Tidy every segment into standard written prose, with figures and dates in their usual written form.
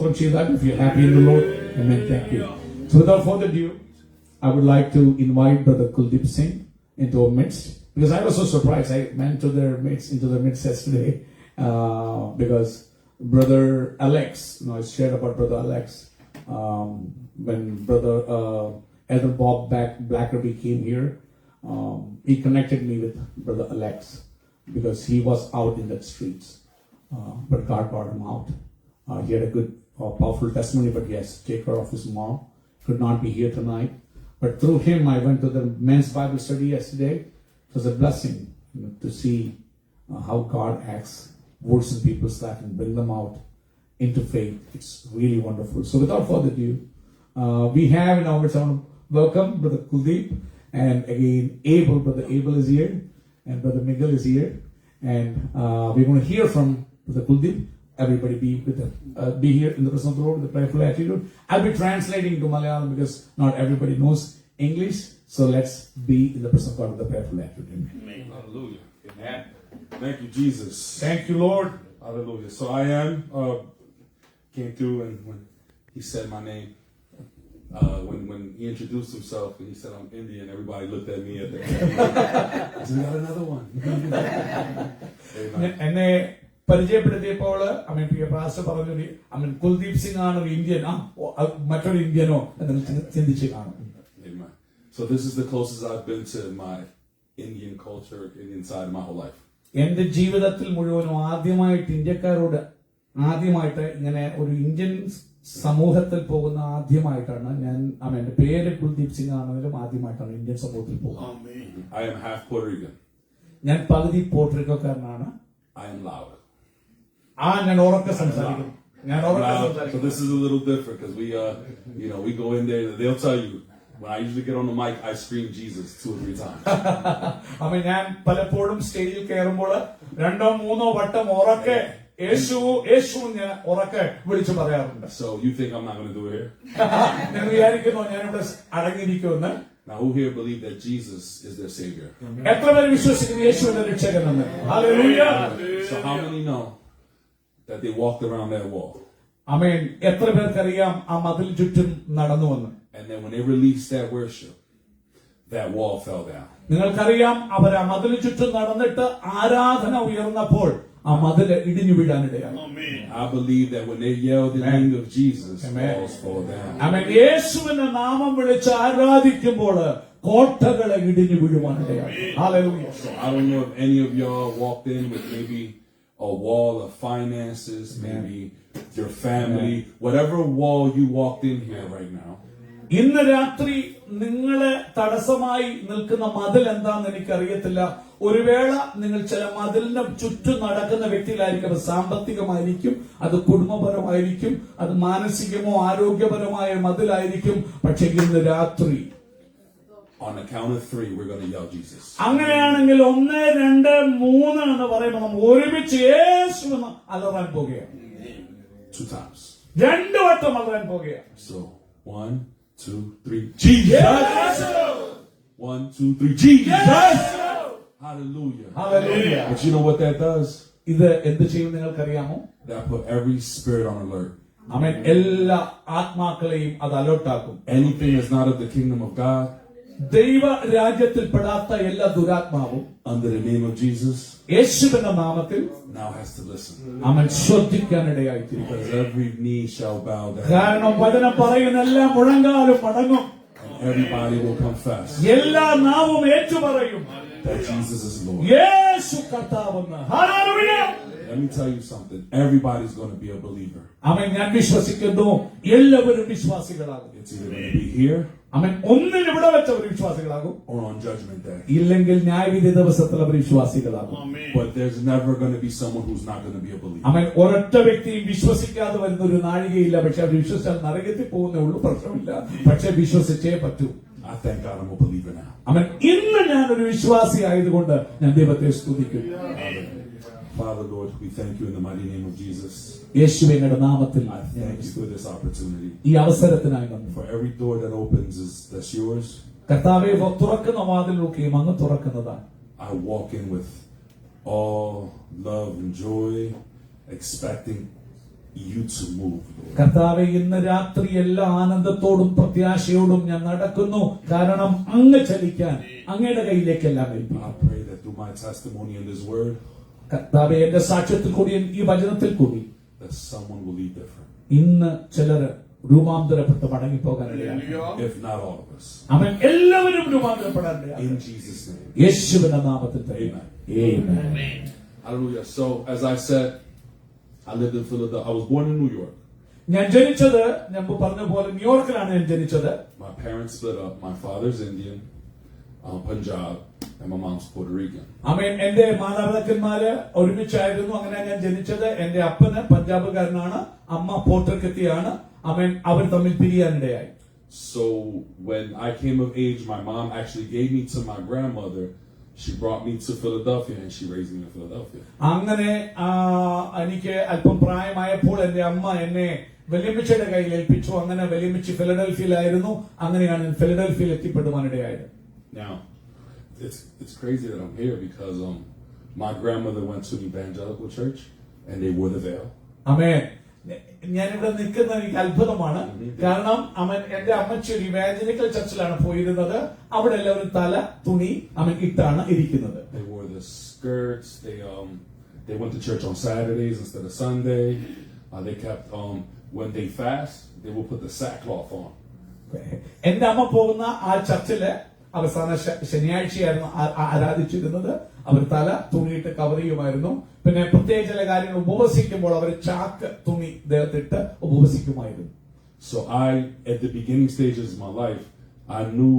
സ്തോത്രം ചെയ്താൽ. If you're happy in the Lord, amen. Thank you. So without further ado, I would like to invite Brother Kuldeep Singh into our midst, because I was so surprised. I went into their midst yesterday because Brother Alex, I shared about Brother Alex when Brother Elder Bob Blackerby came here. He connected me with Brother Alex because he was out in the streets, but God brought him out. He had a good, powerful testimony, but he has to take care of his mom. Could not be here tonight, but through him I went to the men's Bible study yesterday. It was a blessing to see how God acts, works in people's life and bring them out into faith. It's really wonderful. So without further ado, we have in our midst, welcome Brother Kuldeep, and again Brother Abel is here, and Brother Miguel is here, and we're going to hear from Brother Kuldeep. Everybody be here in the presence of the Lord with a prayerful attitude. I'll be translating to Malayalam because not everybody knows English. So let's be in the presence of God with a prayerful attitude. Amen. Hallelujah. Amen. Thank you, Jesus. Thank you, Lord. Hallelujah. So I came through, and when he said my name, when he introduced himself and he said I'm Indian, everybody looked at me at the end. I said, we got another one. എന്നെ പരിചയപ്പെടുത്തിയപ്പോൾ pastor പറഞ്ഞു, കുൽദീപ് സിംഗ് ആണ് ഒരു Indian, മറ്റൊരു ഇന്ത്യനോ എന്ന് ചിന്തിച്ച് കാണും. Amen. So this is the closest I've been to my Indian culture inside my whole life. എന്റെ ജീവിതത്തിൽ മുഴുവനും ആദ്യമായിട്ട് ഇങ്ങനെ ഒരു ഇന്ത്യൻ സമൂഹത്തിൽ പോകുന്ന ആദ്യമായിട്ടാണ് ഞാൻ. എന്റെ പേര് കുൽദീപ് സിംഗ് ആണെങ്കിലും ആദ്യമായിട്ടാണ് ഇന്ത്യൻ സമൂഹത്തിൽ പോകുന്നത്. I am half Puerto Rican. ഞാൻ പകുതി പോർട്ടറിക്കോക്കാരനാണ്. I am loud. ഞാൻ ഉറക്കെ സംസാരിക്കും. So this is a little different because we go in there. They'll tell you when I usually get on the mic, I scream Jesus 2 or 3 times. ഞാൻ പലപ്പോഴും സ്റ്റേജിൽ കയറുമ്പോൾ 2-3 വട്ടം ഉറക്കെ യേശു ഞാൻ ഉറക്കെ വിളിച്ചു പറയാറുണ്ട്. So you think I'm not going to do it here? ഞാൻ വിചാരിക്കുന്നു ഞാനിവിടെ അടങ്ങിയിരിക്കുമെന്ന്. Now who here believe that Jesus is their savior? എത്ര പേര് വിശ്വസിക്കുന്നു യേശുവിന്റെ രക്ഷകനെന്ന്? Hallelujah. So how many know that they walked around that wall? ആമേൻ. എത്ര പേർക്കറിയാം ആ മതിൽ ചുറ്റും നടന്നുവെന്ന്? And then when they released that worship, that wall fell down. നിങ്ങൾക്കറിയാം അവർ ആ മതിൽ ചുറ്റും നടന്നിട്ട് ആരാധന ഉയർന്നപ്പോൾ ആ മതിൽ ഇടിഞ്ഞു വീഴാനിടയായി. I believe that when they yelled the name of Jesus, walls fall down. ആമേൻ. യേശുവിന്റെ നാമം വിളിച്ച് ആരാധിക്കുമ്പോൾ കോട്ടകളെ ഇടിഞ്ഞു വീഴുവാനിടയായി. Hallelujah. So I don't know if any of y'all walked in with maybe a wall of finances, maybe your family, whatever wall you walked in here right now. ഇന്ന് രാത്രി നിങ്ങളെ തടസ്സമായി നിൽക്കുന്ന മതിൽ എന്താണെന്ന് എനിക്കറിയത്തില്ല. ഒരു വേള നിങ്ങൾ ചില മതിലിന്റെ ചുറ്റും നടക്കുന്ന വ്യക്തികളായിരിക്കും. അത് സാമ്പത്തികമായിരിക്കും, അത് കുടുംബപരമായിരിക്കും, അത് മാനസികമോ ആരോഗ്യപരമായ മതിലായിരിക്കും. പക്ഷെ ഇന്ന് രാത്രി on the count of 3 we're going to yell Jesus. അങ്ങനെയാണെങ്കിൽ 1, 2, 3 എന്ന് പറയുമ്പോൾ നമ്മൾ ഒരുമിച്ച് യേശു എന്ന് അലറാൻ പോകുകയാണ്. 2 times. 2 വട്ടം അലറാൻ പോകുകയാണ്. So 1, 2, 3 Jesus. 1, 2, 3 Jesus. Hallelujah. Hallelujah. But you know what that does? ഇത് എന്ത് ചെയ്യും നിങ്ങൾക്കറിയാമോ? That put every spirit on alert. ആമേൻ. എല്ലാ ആത്മാക്കളെയും അത് അലർട്ടാക്കും. Anything that's not of the kingdom of God, ദൈവ രാജ്യത്തിൽ പെടാത്ത എല്ലാ ദുരാത്മാവും under the name of Jesus, യേശുവിന്റെ നാമത്തിൽ now has to listen. അവൻ ശ്രദ്ധിക്കാനിടയായിത്തീരും. Because every knee shall bow down. കാരണം വചനം പറയുന്ന എല്ലാ മുഴങ്കാലും മടങ്ങും. And everybody will confess എല്ലാ നാവും ഏറ്റുപറയും that Jesus is Lord. യേശു കർത്താവെന്ന്. Hallelujah. Let me tell you something. Everybody's going to be a believer. ആമേൻ. ഞാൻ വിശ്വസിക്കുന്നു എല്ലാവരും വിശ്വാസികളാകും. It's either going to be here ആമേൻ. ഒന്നിൽ ഇവിടെ വെച്ച് അവർ വിശ്വാസികളാകും, or on Judgment Day. ഇല്ലെങ്കിൽ ന്യായവിധി ദിവസത്തിൽ അവർ വിശ്വാസികളാകും. But there's never going to be someone who's not going to be a believer. ആമേൻ. ഒരൊറ്റ വ്യക്തിയും വിശ്വസിക്കാതെ വരുന്ന ഒരു നാഴികയില്ല. പക്ഷെ അവർ വിശ്വസിച്ചാൽ നരകത്തിൽ പോകുന്നേ ഉള്ളൂ, പ്രശ്നമില്ല. പക്ഷെ വിശ്വസിച്ചേ പറ്റൂ. I thank God I'm a believer now. ആമേൻ. ഇന്ന് ഞാനൊരു വിശ്വാസി ആയതുകൊണ്ട് ഞാൻ ദൈവത്തെ സ്തുതിക്കുന്നു. Father, Lord, we thank you in the mighty name of Jesus. യേശുവിന്റെ നാമത്തിൽ I thank you for this opportunity. ഈ അവസരത്തിനായി നന്ദി. For every door that opens that's yours. കർത്താവേ, തുറക്കുന്ന വാതിലൊക്കെയും അങ്ങ് തുറക്കുന്നതാണ്. I walk in with all love and joy, expecting you to move, Lord. കർത്താവേ, ഇന്ന് രാത്രി എല്ലാ ആനന്ദത്തോടും പ്രത്യാശയോടും ഞാൻ നടക്കുന്നു. കാരണം അങ്ങ് ചലിക്കാൻ അങ്ങയുടെ കയ്യിലേക്കെല്ലാം ഏൽപ്പിക്കുന്നു. I pray that through my testimony in this word, കർത്താവേ, എന്റെ സാക്ഷ്യത്തിൽ കൂടി ഈ വചനത്തിൽ കൂടി that someone will leave different. ഇന്ന് ചിലർ രൂപാന്തരപ്പെട്ട് മടങ്ങിപ്പോകാനിടയാണ്. If not all of us. അവൻ എല്ലാവരും രൂപാന്തരപ്പെടാനിടയാണ്. In Jesus' name. യേശുവിന്റെ നാമത്തിൽ തന്നെ. Amen. Hallelujah. So, as I said, I lived in Philadelphia. I was born in New York. ഞാൻ ജനിച്ചത്, ഞാൻ പറഞ്ഞ പോലെ ന്യൂയോർക്കിലാണ് ഞാൻ ജനിച്ചത്. My parents split up. My father's Indian, Punjab, and my mom's Puerto Rican. ആമേൻ. എന്റെ മാതാപിതാക്കന്മാര് ഒരുമിച്ചായിരുന്നു. അങ്ങനെ ഞാൻ ജനിച്ചത്. എന്റെ അപ്പന് പഞ്ചാബുകാരനാണ്, അമ്മ പോർട്ടുഗീസിയാണ്. ആമേൻ. അവർ തമ്മിൽ പിരിയാനിടയായി. So when I came of age, my mom actually gave me to my grandmother. She brought me to Philadelphia and she raised me in Philadelphia. അങ്ങനെ എനിക്ക് അല്പം പ്രായമായപ്പോൾ എന്റെ അമ്മ എന്നെ വലിയമ്മച്ചിയുടെ കയ്യിൽ ഏൽപ്പിച്ചു. അങ്ങനെ വലിയമ്മച്ചി ഫിലഡൽഫിയയിലായിരുന്നു. അങ്ങനെയാണ് ഫിലഡൽഫിയയിൽ എത്തിപ്പെടുവാനിടയായത്. Now, it's crazy that I'm here because my grandmother went to an evangelical church and they wore the veil. ആമേൻ. ഞാനിവിടെ നിൽക്കുന്ന എനിക്ക് അത്ഭുതമാണ്. കാരണം എന്റെ അമ്മച്ചി ഒരു ഇവാഞ്ചലിക്കൽ ചർച്ചിലാണ് പോയിരുന്നത്. അവിടെ എല്ലാവരും തല തുണി ഇട്ടാണ് ഇരിക്കുന്നത്. They wore the skirts. They went to church on Saturdays instead of Sunday. They kept when they fast, they will put the sackcloth on. എന്റെ അമ്മ പോകുന്ന ആ ചർച്ചില് അവസാന ശനിയാഴ്ചയായിരുന്നു ആരാധിച്ചിരുന്നത്. അവർ തല തുണിയിട്ട് കവർ ചെയ്യുമായിരുന്നു. പിന്നെ പ്രത്യേക ചില കാര്യങ്ങൾ ഉപവസിക്കുമ്പോൾ അവർ ചാക്ക് തുണി ദേഹത്തിട്ട് ഉപവസിക്കുമായിരുന്നു. So at the beginning stages of my life, I knew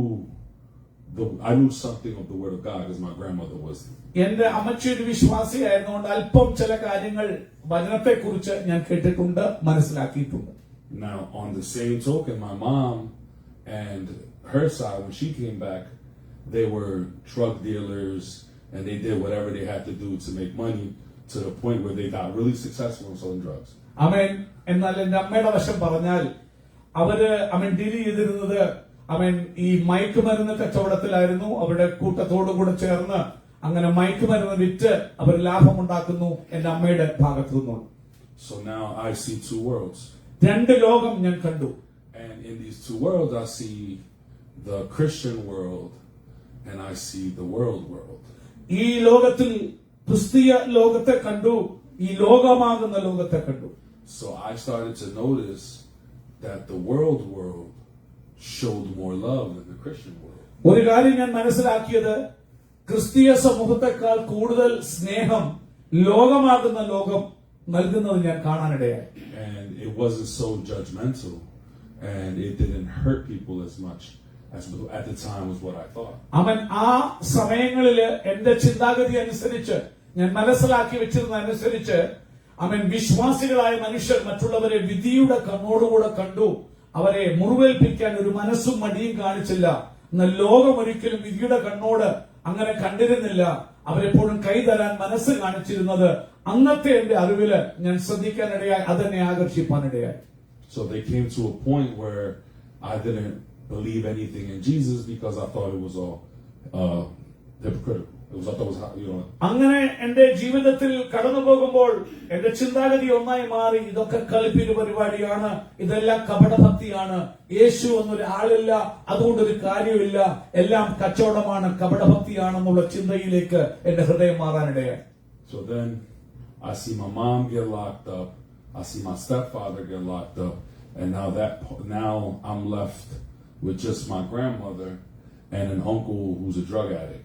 something of the Word of God because my grandmother was. എന്റെ അമ്മച്ചി ഒരു വിശ്വാസിയായിരുന്നുകൊണ്ട് അല്പം ചില കാര്യങ്ങൾ വചനത്തെ കുറിച്ച് ഞാൻ കേട്ടിട്ടുണ്ട്, മനസ്സിലാക്കിയിട്ടുണ്ട്. Now, on the same token, my mom and her side, when she came back, they were drug dealers and they did whatever they had to do to make money to the point where they got really successful in selling drugs. ആമേൻ. എന്നാൽ എന്റെ അമ്മയുടെ വശം പറഞ്ഞാൽ അവര് deal ചെയ്തിരുന്നത് ഈ മയക്കുമരുന്ന് കച്ചവടത്തിലായിരുന്നു. അവരുടെ കൂട്ടത്തോടുകൂടെ ചേർന്ന് അങ്ങനെ മയക്കുമരുന്ന് വിറ്റ് അവർ ലാഭമുണ്ടാക്കുന്നു. എന്റെ അമ്മയുടെ ഭാഗത്തു നിന്നുണ്ട്. So now I see two worlds. രണ്ട് ലോകം ഞാൻ കണ്ടു. And in these two worlds, I see the Christian world and I see the world. ഈ ലോകത്തിൽ ക്രിസ്തീയ ലോകത്തെ കണ്ടു, ഈ ലോകമാകുന്ന ലോകത്തെ കണ്ടു. So I started to notice that the world showed more love than the Christian world. ഒരു കാര്യം ഞാൻ മനസ്സിലാക്കിയത്, ക്രിസ്തീയ സമൂഹത്തെക്കാൾ കൂടുതൽ സ്നേഹം ലോകമാകുന്ന ലോകം നൽകുന്നത് ഞാൻ കാണാനിടയായി. And it wasn't so judgmental and it didn't hurt people as much as at the time was what I thought. ആ സമയങ്ങളില് എന്റെ ചിന്താഗതി അനുസരിച്ച്, ഞാൻ മനസ്സിലാക്കി വെച്ചിരുന്ന അനുസരിച്ച് വിശ്വാസികളായ മനുഷ്യർ മറ്റുള്ളവരെ വിധിയുടെ കണ്ണോടുകൂടെ കണ്ടു. അവരെ മുറിവേൽപ്പിക്കാൻ ഒരു മനസ്സും മടിയും കാണിച്ചില്ല. എന്നാൽ ലോകം ഒരിക്കലും വിധിയുടെ കണ്ണോട് അങ്ങനെ കണ്ടിരുന്നില്ല. അവരെപ്പോഴും കൈതരാൻ മനസ്സ് കാണിച്ചിരുന്നത് അന്നത്തെ എന്റെ അറിവില് ഞാൻ ശ്രദ്ധിക്കാനിടയായി. അതെന്നെ ആകർഷിപ്പാനിടയായി. So they came to a point where I didn't believe anything in Jesus because I thought it was all hypocritical. അങ്ങനെ എന്റെ ജീവിതത്തിൽ കടന്നു പോകുമ്പോൾ എന്റെ ചിന്താഗതി ഒന്നായി മാറി. ഇതൊക്കെ കളിപ്പിന് പരിപാടിയാണ്, ഇതെല്ലാം കപടഭക്തിയാണ്, യേശു എന്നൊരാളില്ല, അതുകൊണ്ടൊരു കാര്യമില്ല, എല്ലാം കച്ചവടമാണ്, കപടഭക്തിയാണെന്നുള്ള ചിന്തയിലേക്ക് എന്റെ ഹൃദയം മാറാനിടയായി. So then I see my mom get locked up, I see my stepfather get locked up, and now I'm left with just my grandmother and an uncle who's a drug addict.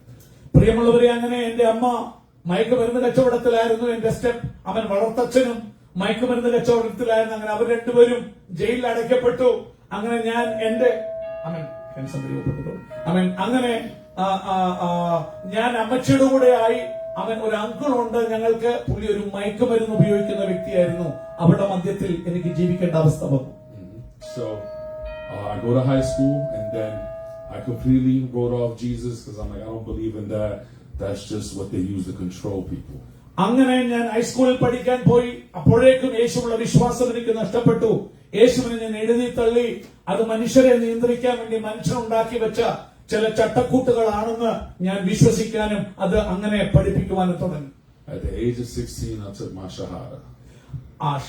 പ്രിയമുള്ളവരെ, അങ്ങനെ എന്റെ അമ്മ മയക്കുമരുന്ന് കച്ചവടത്തിലായിരുന്നു. എന്റെ അവൻ വളർത്തച്ഛനും മയക്കുമരുന്ന് കച്ചവടത്തിലായിരുന്നു. അങ്ങനെ അവർ രണ്ടുപേരും ജയിലിൽ അടയ്ക്കപ്പെട്ടു. അങ്ങനെ ഞാൻ അങ്ങനെ ഞാൻ അമ്മച്ചിയുടെ കൂടെ ആയി. ഒരു അങ്കിളുണ്ട് ഞങ്ങൾക്ക്. പുള്ളി ഒരു മയക്കുമരുന്ന് ഉപയോഗിക്കുന്ന വ്യക്തിയായിരുന്നു. അവരുടെ മധ്യത്തിൽ എനിക്ക് ജീവിക്കേണ്ട അവസ്ഥ വന്നു. So I go to high school and then I completely wrote off Jesus because I'm like, I don't believe in that. That's just what they use to control people. അങ്ങനെ ഞാൻ ഹൈസ്കൂളിൽ പഠിക്കാൻ പോയി. അപ്പോഴേക്കും യേശുവുള്ള വിശ്വാസം എനിക്ക് നഷ്ടപ്പെട്ടു. യേശുവിനെ ഞാൻ എഴുതി തള്ളി. അത് മനുഷ്യരെ നിയന്ത്രിക്കാൻ വേണ്ടി മനുഷ്യനുണ്ടാക്കി വെച്ച ചില ചട്ടക്കൂട്ടുകളാണെന്ന് ഞാൻ വിശ്വസിക്കാനും അത് അങ്ങനെ പഠിപ്പിക്കുവാനും തുടങ്ങി. At the age of 16, I took my shahada.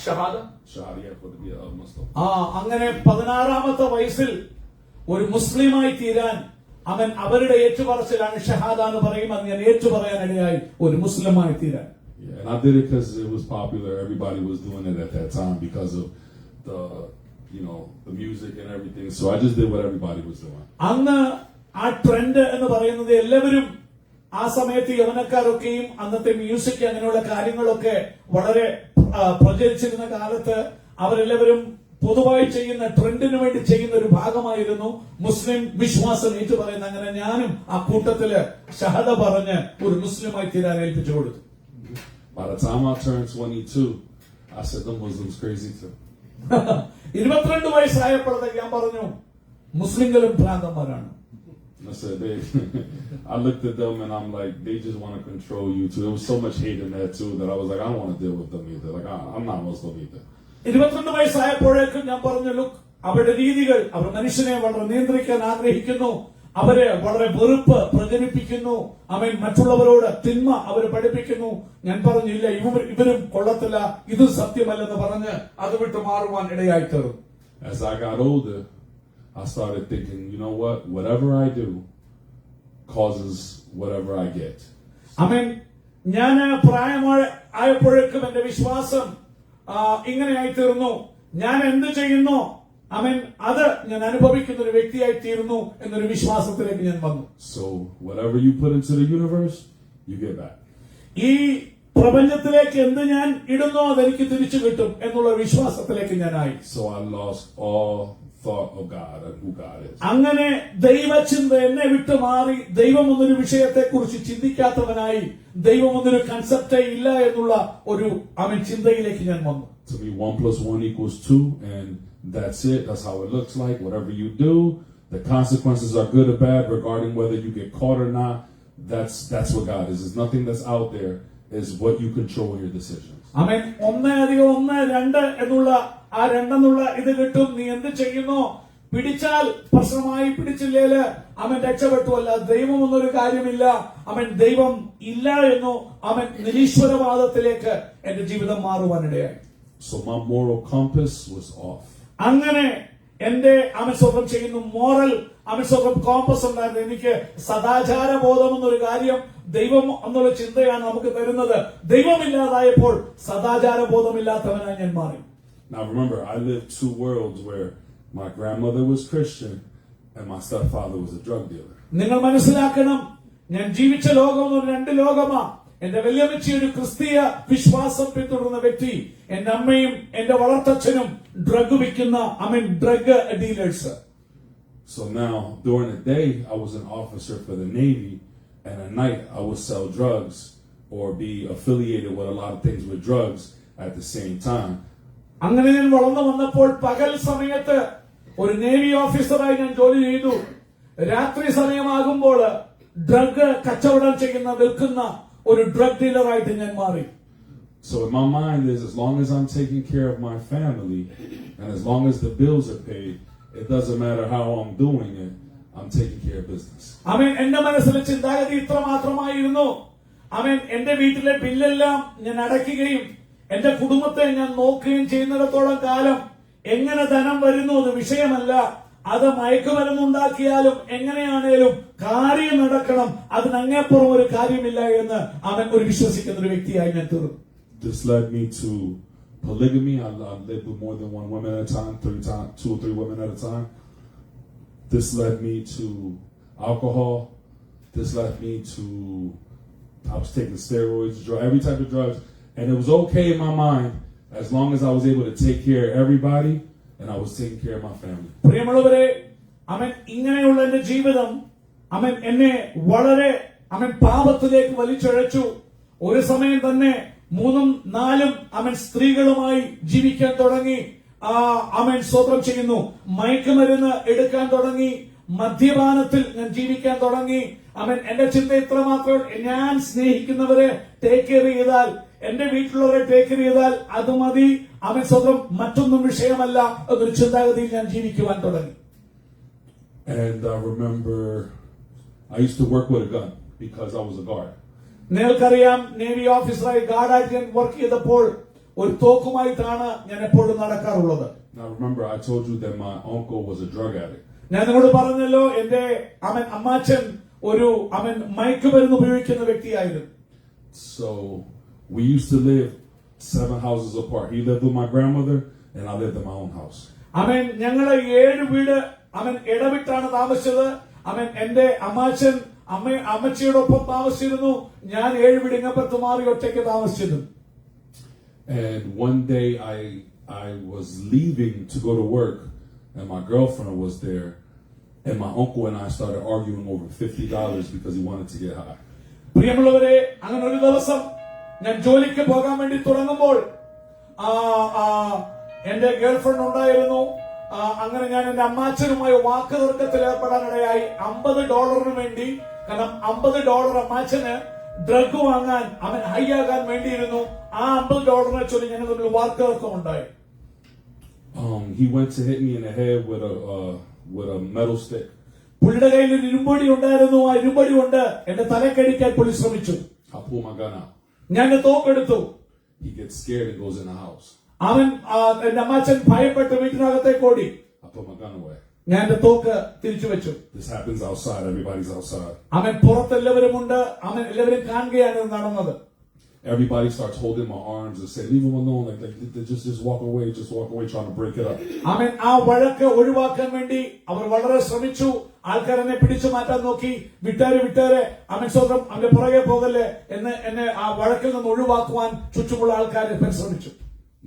ഷഹാദ. Shahada for to be a Muslim. അങ്ങനെ 16-ാമത്തെ വയസ്സിൽ ഒരു മുസ്ലിമായി തീരാൻ അവരുടെ ഏറ്റുപറച്ചിലാണ് ഷഹാദ എന്ന് പറയും. അത് ഞാൻ ഏറ്റുപറയാനിടയായി ഒരു മുസ്ലിമായി തീരാൻ. Yeah, and I did it because it was popular. Everybody was doing it at that time because of the, the music and everything. So I just did what everybody was doing. അന്ന് ആ trend എന്ന് പറയുന്നത് എല്ലാവരും ആ സമയത്ത് യവനക്കാരൊക്കെയും അന്നത്തെ music അങ്ങനെയുള്ള കാര്യങ്ങളൊക്കെ വളരെ പ്രചരിച്ചിരുന്ന കാലത്ത് അവരെല്ലാവരും പൊതുവായി ചെയ്യുന്ന ട്രെൻഡിന് വേണ്ടി ചെയ്യുന്ന ഒരു ഭാഗമായിരുന്നു മുസ്ലിം വിശ്വാസം ഏറ്റു പറയുന്നത്. അങ്ങനെ ഞാനും ആ കൂട്ടത്തില് ഷഹദ പറഞ്ഞ് ഒരു മുസ്ലിമായി തീരാൻ ഏൽപ്പിച്ചു കൊടുത്തു. By the time I turned 22, I said the Muslims crazy too. 22 വയസ്സായപ്പോഴത്തേക്ക് ഞാൻ പറഞ്ഞു മുസ്ലിങ്ങളും ഭ്രാന്തന്മാരാണ്. I said I looked at them and I'm like, they just want to control you too. There was so much hate in that too that I was like, I don't want to deal with them either. Like I'm not Muslim either. 22 വയസ്സായപ്പോഴേക്കും ഞാൻ പറഞ്ഞു, look, അവരുടെ രീതികൾ, അവർ മനുഷ്യനെ വളരെ നിയന്ത്രിക്കാൻ ആഗ്രഹിക്കുന്നു, അവരെ വളരെ വെറുപ്പ് പ്രചരിപ്പിക്കുന്നു, മറ്റുള്ളവരോട് തിന്മ അവർ പഠിപ്പിക്കുന്നു. ഞാൻ പറഞ്ഞില്ല, ഇവരും കൊള്ളത്തില്ല, ഇത് സത്യമല്ലെന്ന് പറഞ്ഞ് അത് വിട്ട് മാറുവാൻ ഇടയായി തീർന്നു. As I got older, I started thinking, you know what? Whatever I do causes whatever I get. ഞാൻ പ്രായമായപ്പോഴേക്കും എന്റെ വിശ്വാസം ഇങ്ങനെയായി തീർന്നു. ഞാൻ എന്ത് ചെയ്യുന്നു അത് ഞാൻ അനുഭവിക്കുന്ന ഒരു വ്യക്തിയായി തീർന്നു എന്നൊരു വിശ്വാസത്തിലേക്ക് ഞാൻ വന്നു. So whatever you put into the universe, you get back. ഈ പ്രപഞ്ചത്തിലേക്ക് എന്ത് ഞാൻ ഇടുന്നോ അതെനിക്ക് തിരിച്ചു കിട്ടും എന്നുള്ള വിശ്വാസത്തിലേക്ക് ഞാനായി. So I lost all thought of God and who God is. അങ്ങനെ ദൈവചിന്ത എന്നെ വിട്ടു മാറി ദൈവം എന്നൊരു വിഷയത്തെ കുറിച്ച് ചിന്തിക്കാത്തവനായി, ദൈവം എന്നൊരു കൺസെപ്റ്റേ ഇല്ല എന്നുള്ള ഒരു ചിന്തയിലേക്ക് ഞാൻ വന്നു. To me, 1 + 1 = 2, and that's it. That's how it looks like. Whatever you do, the consequences are good or bad regarding whether you get caught or not. That's what God is. There's nothing that's out there. Is what you control in your decisions. 1 + 1 = 2 എന്നുള്ള ആ 2 എന്നുള്ള ഇത് കിട്ടും. നീ എന്ത് ചെയ്യുന്നോ, പിടിച്ചാൽ പ്രശ്നമായി, പിടിച്ചില്ലേല് രക്ഷപ്പെട്ടു. അല്ല, ദൈവം എന്നൊരു കാര്യമില്ല, ദൈവം ഇല്ല എന്നോ നിരീശ്വരവാദത്തിലേക്ക് എന്റെ ജീവിതം മാറുവാനിടയായി. So my moral compass was off. അങ്ങനെ എന്റെ സ്വന്തം ചെയ്യുന്നു മോറൽ സ്വന്തം കോമ്പസ് ഉണ്ടായിരുന്നു. എനിക്ക് സദാചാര ബോധം എന്നൊരു കാര്യം, ദൈവം എന്നുള്ള ചിന്തയാണ് നമുക്ക് തരുന്നത്. ദൈവമില്ലാതായപ്പോൾ സദാചാര ബോധമില്ലാത്തവനായി ഞാൻ മാറി. Now remember, I lived 2 worlds where my grandmother was Christian and my stepfather was a drug dealer. നിങ്ങൾ മനസ്സിലാക്കണം, ഞാൻ ജീവിച്ച ലോകം 2 ലോകമാ. എന്റെ വല്യമ്മച്ചി ഒരു ക്രിസ്തീയ വിശ്വാസം പിന്തുടരുന്ന വ്യക്തി, എന്റെ അമ്മയും എന്റെ വളർത്തച്ഛനും ഡ്രഗ് വിൽക്കുന്ന drug dealers. So now during the day I was an officer for the Navy, and at night I would sell drugs or be affiliated with a lot of things with drugs at the same time. അങ്ങനെ ഞാൻ വളർന്നു വന്നപ്പോൾ പകൽ സമയത്ത് ഒരു navy ഓഫീസറായി ഞാൻ ജോലി ചെയ്തു. രാത്രി സമയമാകുമ്പോൾ ഡ്രഗ് കച്ചവടം ചെയ്യുന്ന വിൽക്കുന്ന ഒരു ഡ്രഗ് ഡീലറായിട്ട് ഞാൻ മാറി. So in my mind is, as long as I'm taking care of my family and as long as the bills are paid, it doesn't matter how I'm doing it, I'm taking care of business. എന്റെ മനസ്സിലെ ചിന്താഗതി ഇത്ര മാത്രമായിരുന്നു. എന്റെ വീട്ടിലെ ബില്ലെല്ലാം ഞാൻ അടയ്ക്കുകയും എന്റെ കുടുംബത്തെ ഞാൻ നോക്കുകയും ചെയ്യുന്നിടത്തോളം കാലം എങ്ങനെ ധനം വരുന്നു അത് വിഷയമല്ല. അത് മയക്കുമരുന്നുണ്ടാക്കിയാലും എങ്ങനെയാണേലും കാര്യം നടക്കണം, അതിനങ്ങേപ്പുറം ഒരു കാര്യമില്ല എന്ന് ഒരു വിശ്വസിക്കുന്ന ഒരു വ്യക്തിയായി ഞാൻ തീർന്നു. This led me to polygamy. I lived with more than 1 woman at a time, 2 or 3 women at a time. This led me to alcohol. This led me to, I was taking steroids, every type of drugs. And it was okay in my mind as long as I was able to take care of everybody and I was taking care of my family. പ്രിയമുള്ളവരെ, ഇങ്ങനെയുള്ള എന്റെ ജീവിതം എന്നെ വളരെ പാപത്തിലേക്ക് വലിച്ചഴച്ചു. ഒരു സമയം തന്നെ 3ഉം 4ഉം സ്ത്രീകളുമായി ജീവിക്കാൻ തുടങ്ങി. സ്വതന്ത്രം ചെയ്യുന്നു. മയക്കുമരുന്ന് എടുക്കാൻ തുടങ്ങി. മദ്യപാനത്തിൽ ഞാൻ ജീവിക്കാൻ തുടങ്ങി. എന്റെ ചിന്ത ഇത്രമാത്രം, ഞാൻ സ്നേഹിക്കുന്നവരെ ടേക്ക് കെയർ ചെയ്താൽ, എന്റെ വീട്ടിലുള്ളവരെ ടേക്ക് കെയർ ചെയ്താൽ അത് മതി, സ്വന്തം മറ്റൊന്നും വിഷയമല്ല എന്നൊരു ചിന്താഗതിയിൽ ഞാൻ ജീവിക്കുവാൻ തുടങ്ങി. And I remember I used to work with a gun because I was a guard. നിങ്ങൾക്കറിയാം, നേവി ഓഫീസറായി ഗാർഡായിട്ട് ഞാൻ വർക്ക് ചെയ്തപ്പോൾ ഒരു തോക്കുമായിട്ടാണ് ഞാൻ എപ്പോഴും നടക്കാറുള്ളത്. Now remember, I told you that my uncle was a drug addict. ഞാൻ നിങ്ങളോട് പറഞ്ഞല്ലോ എന്റെ അമ്മാച്ചൻ ഒരു മയക്കുമരുന്ന് ഉപയോഗിക്കുന്ന വ്യക്തിയായിരുന്നു. So we used to live 7 houses apart. He lived with my grandmother, and I lived in my own house. ഞങ്ങള് 7 വീട് ഇടവിട്ടാണ് താമസിച്ചത്. എന്റെ അമ്മാച്ചൻ അമ്മച്ചിയോടൊപ്പം താമസിച്ചിരുന്നു. ഞാൻ 7 വീട് ഇങ്ങപ്പുറത്ത് മാറി ഒറ്റയ്ക്ക് താമസിച്ചിരുന്നു. And one day I was leaving to go to work, and my girlfriend was there, and my uncle and I started arguing over $50 because he wanted to get high. പ്രിയമുള്ളവരെ, അങ്ങനെ ഒരു ദിവസം ഞാൻ ജോലിക്ക് പോകാൻ വേണ്ടി തുടങ്ങുമ്പോൾ എന്റെ ഗേൾഫ്രണ്ട് ഉണ്ടായിരുന്നു. അങ്ങനെ ഞാൻ എന്റെ അമ്മാച്ചനുമായി വാക്ക് തർക്കത്തിൽ ഏർപ്പെടാനിടയായി. $50 വേണ്ടി, കാരണം $50 അമ്മാച്ചന് ഡ്രഗ് വാങ്ങാൻ ഹൈ ആകാൻ വേണ്ടിയിരുന്നു. ആ $50 ചൊല്ലി ഞങ്ങൾ തമ്മിൽ വാക്ക് തർക്കം ഉണ്ടായി. He went to hit me in the head with a metal stick. പുള്ളിയുടെ കയ്യിൽ ഒരു ഇരുമ്പടി ഉണ്ടായിരുന്നു. ആ ഇരുമ്പടി കൊണ്ട് എന്റെ തലക്കടിക്കാൻ പുള്ളി ശ്രമിച്ചു. I pulled my gun out. ഞാൻ തോക്കെടുത്തു. He gets scared and goes in the house. എന്റെ അമ്മാച്ചൻ ഭയപ്പെട്ട് വീട്ടിനകത്തേക്ക് ഓടി. I put my gun away. ഞാൻ എന്റെ തോക്ക് തിരിച്ചു വെച്ചു. This happens outside. Everybody's outside. പുറത്ത് എല്ലാവരും ഉണ്ട്. എല്ലാവരും കാണുകയാണ് നടന്നത്. Everybody starts holding my arms and say, "Leave him alone! Like just walk away, trying to break it up." ആ വഴക്ക് ഒഴിവാക്കാൻ വേണ്ടി അവർ വളരെ ശ്രമിച്ചു. ആൾക്കാരെന്നെ പിടിച്ചു മാറ്റാൻ നോക്കി. വിട്ടാരെ സ്വന്തം അവന്റെ പുറകെ പോകല്ലേ എന്ന് എന്നെ ആ വഴക്കിൽ നിന്ന് ഒഴിവാക്കുവാൻ ചുറ്റുമുള്ള ആൾക്കാർ പരിശ്രമിച്ചു.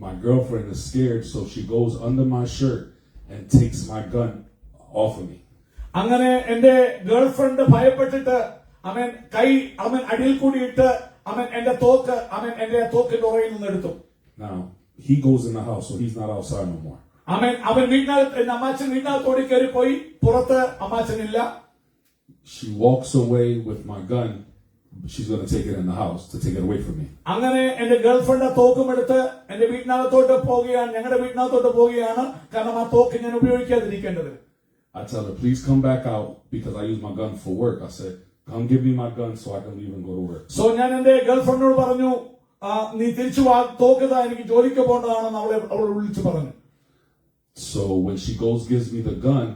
My girlfriend is scared, so she goes under my shirt and takes my gun off of me. അങ്ങനെ എന്റെ ഗേൾഫ്രണ്ട് ഭയപ്പെട്ടിട്ട് കൈ അടിയിൽ കൂടിയിട്ട് എന്റെ തോക്ക് എന്റെ തോക്കിന്റെ ഉറയിൽ നിന്ന് എടുത്തു. Now he goes in the house, so he's not outside no more. അവൻ വീട്ടിനകത്ത്, എന്റെ അമ്മാച്ചൻ വീട്ടിനകത്തോടി കയറി പോയി. പുറത്ത് അമ്മാച്ചനില്ല. She walks away with my gun. She's going to take it in the house to take it away from me. അങ്ങനെ എന്റെ girlfriend തോക്കും എടുത്ത് എന്റെ വീട്ടിനകത്തോട്ട് പോവുകയാണ്. ഞങ്ങളുടെ വീട്ടിനകത്തോട്ട് പോവുകയാണ്. കാരണം ആ തോക്ക് ഞാൻ ഉപയോഗിക്കാതിരിക്കേണ്ടത്. I tell her, "Please come back out because I use my gun for work." I said, "Come give me my gun so I can leave and go to work." So ഞാൻ എന്റെ ഗേൾഫ്രണ്ടിനോട് പറഞ്ഞു, നീ തിരിച്ചു വാ, തോക്കുതാ, എനിക്ക് ജോലിക്ക് പോകേണ്ടതാണെന്ന് അവൾ വിളിച്ചു പറഞ്ഞു. So when she gives me the gun,